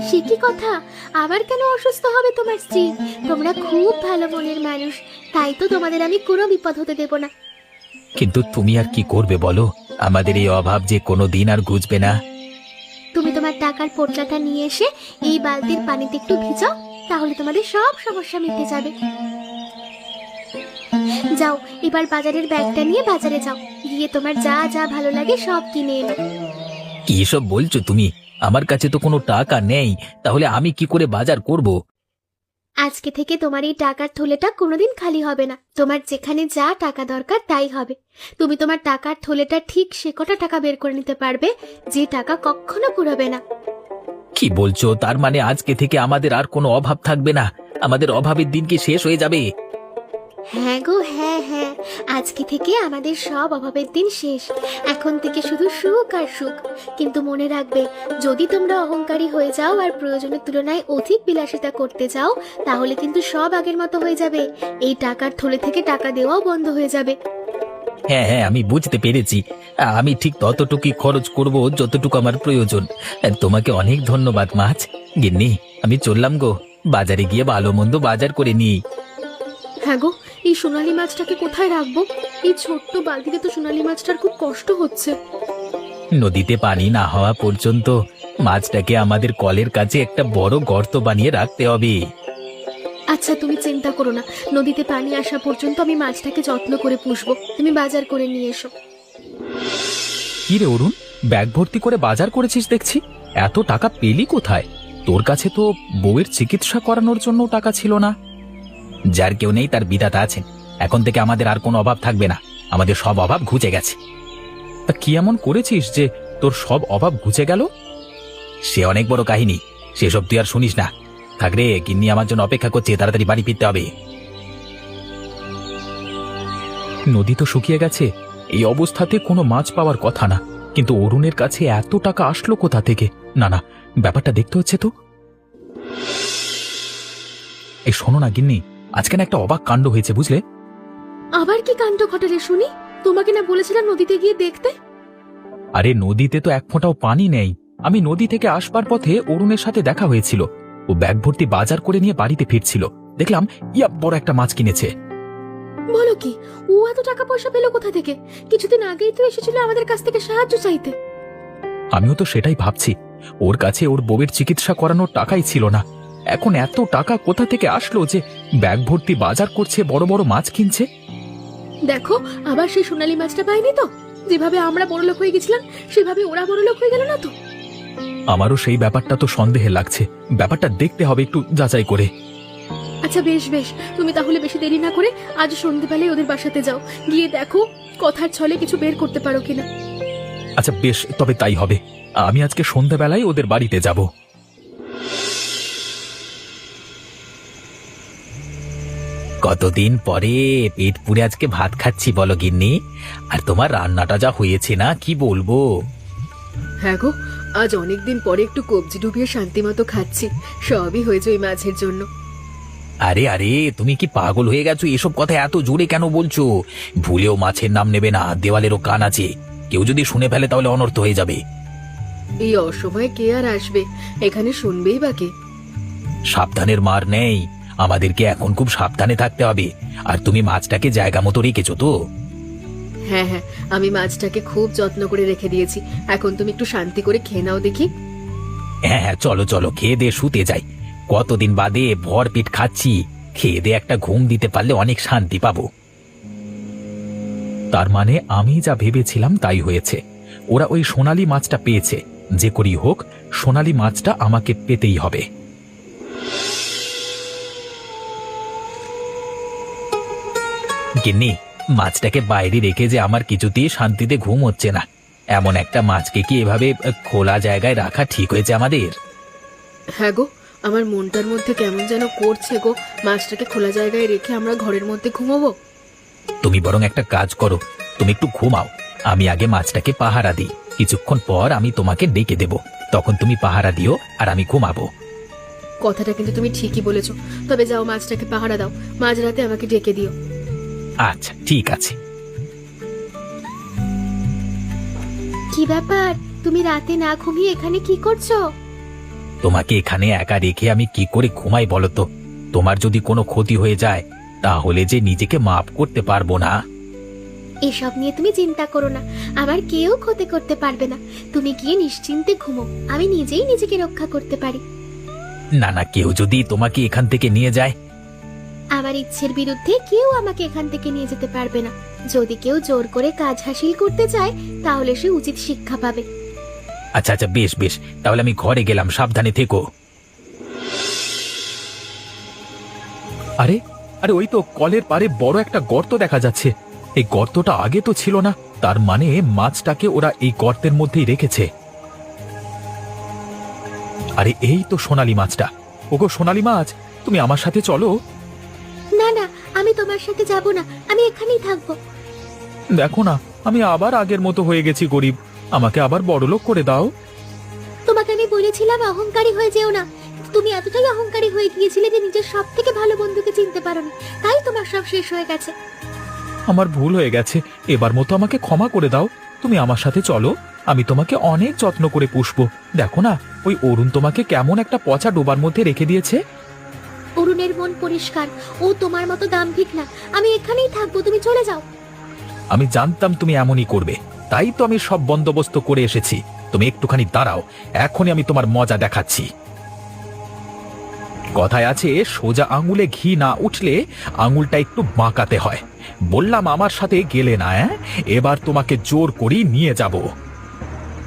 K: সে কি কথা, আবার কেন অসুস্থ হবে তোমার স্ত্রী? তোমরা খুব ভালো মনের মানুষ, তাই তো তোমাদের আমি কোনো বিপদ হতে দেব না।
E: কিন্তু তুমি আর কি করবে বলো, আমাদের এই অভাব যে কোনো দিন আর ঘুচবে না।
K: তুমি তোমার টাকার পোটলাটা নিয়ে এসে এই বালতির পানিতে একটু ভিজাও, তাহলে তোমাদের সব সমস্যা মিটে যাবে। যাও, এবার বাজারের ব্যাগটা নিয়ে বাজারে যাও, গিয়ে তোমার যা যা ভালো লাগে সব কিনে এনো।
E: কি সব বলছো তুমি? আমার কাছে তো কোনো টাকা নেই, তাহলে আমি কি করে বাজার করব?
K: আজকে থেকে তোমার এই টাকার থলেটা কোনোদিন খালি হবে না। তোমার যেখানে যা টাকা দরকার তাই হবে। তুমি তোমার টাকার থলেটা ঠিক সে কটা টাকা বের করে নিতে পারবে যে টাকা কখনো ফুরাবে না।
E: কি বলছো? তার মানে আজকে থেকে আমাদের আর কোনো অভাব থাকবে না? আমাদের অভাবের দিন কি শেষ হয়ে যাবে?
K: হ্যাঁ গো হ্যাঁ হ্যাঁ, আজকে থেকে আমাদের সব অভাবের দিন শেষ। এখন থেকে শুধু সুখ আর সুখ। কিন্তু মনে রাখবে, যদি তোমরা অহংকারী হয়ে যাও আর প্রয়োজনের তুলনায় অধিক বিলাসিতা করতে যাও, তাহলে কিন্তু সব আগের মতো হয়ে যাবে। এই টাকার থলে থেকে টাকা দেওয়াও বন্ধ হয়ে যাবে।
E: হ্যাঁ হ্যাঁ, আমি বুঝতে পেরেছি। আমি ঠিক ততটুকুই খরচ করব যতটুকু আমার প্রয়োজন। তোমাকে অনেক ধন্যবাদ মাছ। গিন্নি, আমি চললাম গো, বাজারে গিয়ে ভালো মন্দ বাজার করে নিই।
H: হ্যাঁ গো, এই সোনালী মাছটাকে কোথায় রাখবো? এই ছোট্ট বালতিতে তো সোনালী মাছটার খুব কষ্ট হচ্ছে।
E: নদীতে পানি না হওয়া পর্যন্ত মাছটাকে আমাদের কলের কাছে একটা বড় গর্ত বানিয়ে রাখতে হবে।
H: আচ্ছা তুমি চিন্তা করো না, নদীতে পানি আসা পর্যন্ত আমি মাছটাকে যত্ন করে পুষবো। তুমি বাজার করে নিয়ে এসো।
D: কি রে অরুণ, ব্যাগ ভর্তি করে বাজার করেছিস দেখছি। এত টাকা পেলি কোথায়? তোর কাছে তো বউয়ের চিকিৎসা করানোর জন্য টাকা ছিল না।
E: যার কেউ নেই তার বিধাতা আছেন। এখন থেকে আমাদের আর কোনো অভাব থাকবে না, আমাদের সব অভাব ঘুচে গেছে।
D: তা কি এমন করেছিস যে তোর সব অভাব ঘুচে গেল?
E: সে অনেক বড় কাহিনী, সেসব তুই আর শুনিস না। থাক রে, গিন্নি আমার জন্য অপেক্ষা করছে, তাড়াতাড়ি বাড়ি ফিরতে হবে।
D: নদী তো শুকিয়ে গেছে, এই অবস্থাতে কোনো মাছ পাওয়ার কথা না, কিন্তু অরুণের কাছে এত টাকা আসলো কোথা থেকে? না না, ব্যাপারটা দেখতে হচ্ছে তো। এই শোনো না গিন্নি, আজকে না একটা অবাক কাণ্ড হয়েছে বুঝলে।
H: আবার কি কাণ্ড ঘটালে শুনি? তোমাকে না বলেছিলাম নদীতে গিয়ে দেখতে?
D: আরে নদীতে তো এক ফোঁটাও পানি নেই। আমি নদী থেকে আসবার পথে অরুণের সাথে দেখা হয়েছিল। ও ব্যাগ ভর্তি বাজার করে নিয়ে বাড়িতে ফিরছিল, দেখলাম ইয়া বড় একটা মাছ কিনেছে।
H: বলো কি, ও এত টাকা পয়সা পেলো কোথা থেকে? কিছুদিন আগেই তো এসেছিল আমাদের কাছ থেকে সাহায্য চাইতে।
D: আমিও তো সেটাই ভাবছি। ওর কাছে ওর বউয়ের চিকিৎসা করানোর টাকাই ছিল না। এখন এত টাকা কোথা থেকে আসলো যে ব্যাগ ভর্তি বাজার করছে, বড় বড় মাছ কিনছে?
H: দেখো, আবার সেই সোনালী মাছটা পাইনি তো? যেভাবে আমরা বড়লোক হয়ে গেছিলাম সেভাবে ওরা বড়লোক হয়ে গেল না তো?
D: আমারও সেই ব্যাপারটা তো সন্দেহে লাগছে। ব্যাপারটা দেখতে হবে একটু যাচাই করে।
H: আচ্ছা বেশ বেশ, তুমি তাহলে বেশি দেরি না করে আজ সন্ধ্যেবেলায় ওদের বাসাতে যাও, গিয়ে দেখো কথার ছলে কিছু বের করতে পারো কিনা।
D: আচ্ছা বেশ, তবে তাই হবে। আমি আজকে সন্ধ্যাবেলায় ওদের বাড়িতে যাব।
E: কতদিন পরে পেট পুড়ে আজকে ভাত খাচ্ছি বলো গিন্নি। আর তোমার রান্নাটা যা হয়েছে না, কি বলবো।
H: হ্যাঁ গো, আজ অনেকদিন পরে একটু কবজি ডুবিয়ে শান্তি মতো খাচ্ছি। সবই হয়েছে ওই মাছের জন্য।
E: আরে আরে, তুমি কি পাগল হয়ে গেছো? এসব কথা এত জোরে কেন বলছো? ভুলেও মাছের নাম নেবে না, দেওয়ালেরও কান আছে। কেউ যদি শুনে ফেলে তাহলে অনর্থ হয়ে যাবে।
H: এই অসময়ে কে আর আসবে, এখানে শুনবেই বা কে?
E: সাবধানের মার নেই, আমাদেরকে এখন খুব সাবধানে থাকতে হবে। আর তুমি মাছটাকে জায়গা মতো রেখেছো তো?
H: হ্যাঁ হ্যাঁ, আমি মাছটাকে খুব যত্ন করে রেখে দিয়েছি। এখন তুমি একটু শান্তি করে খেয়ে নাও দেখি।
E: হ্যাঁ হ্যাঁ, চলো চলো, খেয়ে দিয়ে শুতে যাই। কতদিন বাদে ভর পেট খাচ্ছি, খেয়ে দিয়ে একটা ঘুম দিতে পারলে অনেক শান্তি পাবো।
D: তার মানে আমি যা ভেবেছিলাম তাই হয়েছে। ওরা ওই সোনালী মাছটা পেয়েছে। যে করেই হোক, সোনালী মাছটা আমাকে পেতেই হবে।
E: গিন্নি, মাছটাকে বাইরে রেখে যে আমার কিছুতেই শান্তিতে ঘুম হচ্ছে না। এমন একটা মাছকে কি এভাবে খোলা জায়গায় রাখা ঠিক হয়েছে আমাদের?
H: হ্যাঁ গো, আমার মনটার মধ্যে কেমন যেন করছে গো। মাছটাকে খোলা জায়গায় রেখে আমরা ঘরের মধ্যে ঘুমাবো?
E: তুমি বরং একটা কাজ করো, তুমি একটু ঘুমাও। আমি আগে মাছটাকে পাহারা দিই, কিছুক্ষণ পর আমি তোমাকে ডেকে দেব। তখন তুমি পাহারা দিও আর আমি ঘুমাবো।
H: কথাটা কিন্তু তুমি ঠিকই বলেছো। তবে যাও, মাছটাকে পাহারা দাও, মাঝরাতে আমাকে ডেকে দিও।
E: আচ্ছা ঠিক আছে।
K: কি ব্যাপার, তুমি রাতে না ঘুমিয়ে এখানে কি করছো?
E: তোমাকে এখানে একা রেখে আমি কি করে ঘুমাই বলো তো? তোমার যদি কোনো ক্ষতি হয়ে যায় তাহলে যে নিজেকে মাপ করতে পারবো না।
K: এসব নিয়ে তুমি চিন্তা করো না, আমার কেউ ক্ষতি করতে পারবে না। তুমি গিয়ে নিশ্চিন্তে ঘুমো, আমি নিজেই নিজেকে রক্ষা করতে পারি।
E: না না, কেউ যদি তোমাকে এখান থেকে নিয়ে যায়?
K: আমার ইচ্ছের বিরুদ্ধে কেউ আমাকে এখান থেকে নিয়ে যেতে পারবে না। যদি কেউ জোর করে কাজ হাসিল করতে চায় তাহলে সে উচিত শিক্ষা পাবে।
E: আচ্ছা আচ্ছা, বেশ বেশ, তাহলে আমি ঘরে গেলাম, সাবধানে থেকো।
D: আরে আরে, ওই তো কলের পারে বড় একটা গর্ত দেখা যাচ্ছে। এই গর্তটা আগে তো ছিল না। তার মানে মাছটাকে ওরা এই গর্তের মধ্যেই রেখেছে। আরে এই তো সোনালী মাছটা। ওগো সোনালী মাছ, তুমি আমার সাথে চলো।
K: না না, আমি তোমার সাথে যাব না, আমি এখানেই থাকবো।
D: দেখো না, আমি আবার আগের মতো হয়ে গেছি গরিব। আমাকে আবার বড়লোক করে দাও।
K: তোমাকে আমি বলেছিলাম অহংকারী হয়ে যেও না, তুমি এতটাই অহংকারী হয়ে গিয়েছিলে যে নিজের সব থেকে ভালো বন্ধুকে চিনতে পারোনি, তাই তোমার সব শেষ হয়ে গেছে।
D: আমার ভুল হয়ে গেছে, এবার মতো আমাকে ক্ষমা করে দাও। তুমি আমার সাথে চলো, আমি তোমাকে অনেক যত্ন করে পুষবো। দেখো না, ওই অরুণ তোমাকে কেমন একটা পচা ডোবার মধ্যে রেখে দিয়েছে।
K: অরুণের মন পরিষ্কার, ও তোমার মতো দাম্ভিক না। আমি এখানেই থাকবো, তুমি চলে যাও।
D: আমি জানতাম তুমি এমনই করবে, তাই তো আমি সব বন্দোবস্ত করে এসেছি। তুমি একটুখানি দাঁড়াও, এখনই আমি তোমার মজা দেখাচ্ছি। কথায় আছে, সোজা আঙুলে ঘি না উঠলে আঙুলটা একটু বাঁকাতে হয়। বললাম আমার সাথে গেলে না, এবার তোমাকে জোর করি নিয়ে যাব।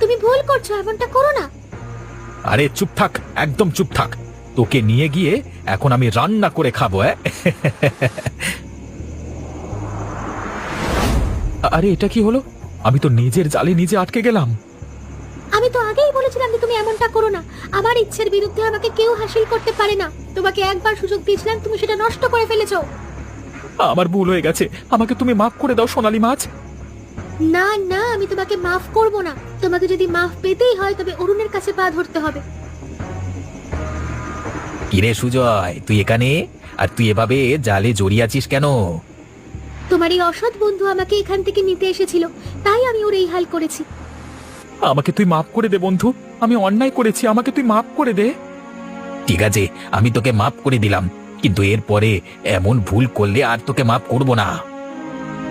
K: তুমি ভুল করছো, এমনটা করো না।
D: আরে চুপ থাক, একদম চুপ থাক। তোকে নিয়ে গিয়ে এখন আমি রান্না করে খাবো। আরে এটা কি হলো? আমি তো নিজের জালে নিজে আটকে গেলাম।
K: আমি তো আগেই বলেছিলাম যে তুমি এমনটা করো না। আমার ইচ্ছের বিরুদ্ধে আমাকে কেউ হাসিল করতে পারে না। তোমাকে একবার সুযোগ দিয়েছিলাম, তুমি সেটা নষ্ট করে ফেলেছো।
D: আমার ভুল হয়ে গেছে, আমাকে তুমি মাফ করে দাও সোনালী মাছ।
K: না না, আমি তোমাকে মাফ করব না। তোমাকে যদি মাফ পেতেই হয় তবে অরুণের কাছে পা ধরতে হবে।
E: কিরে সুজয়, তুই এখানে? আর তুই এভাবে জালে জড়িয়ে আছিস কেন?
K: তোমার এই অসৎ বন্ধু আমাকে এখান থেকে নিতে এসেছিল, তাই আমি ওর এই হাল করেছি।
D: আমাকে তুই মাফ করে দে বন্ধু, আমি অন্যায় করেছি, আমাকে তুই মাফ করে দে।
E: ঠিক আছে, আমি তোকে মাফ করে দিলাম, কিন্তু এরপরে এমন ভুল করলে আর তোকে মাফ করব না।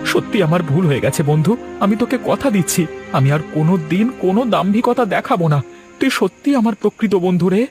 A: সত্যি আমার ভুল হয়ে গেছে বন্ধু। আমি তোকে কথা দিচ্ছি, আমি আর কোনো দিন কোনো দাম্ভিকতা দেখাবো না। তুই সত্যি আমার প্রকৃত বন্ধু রে।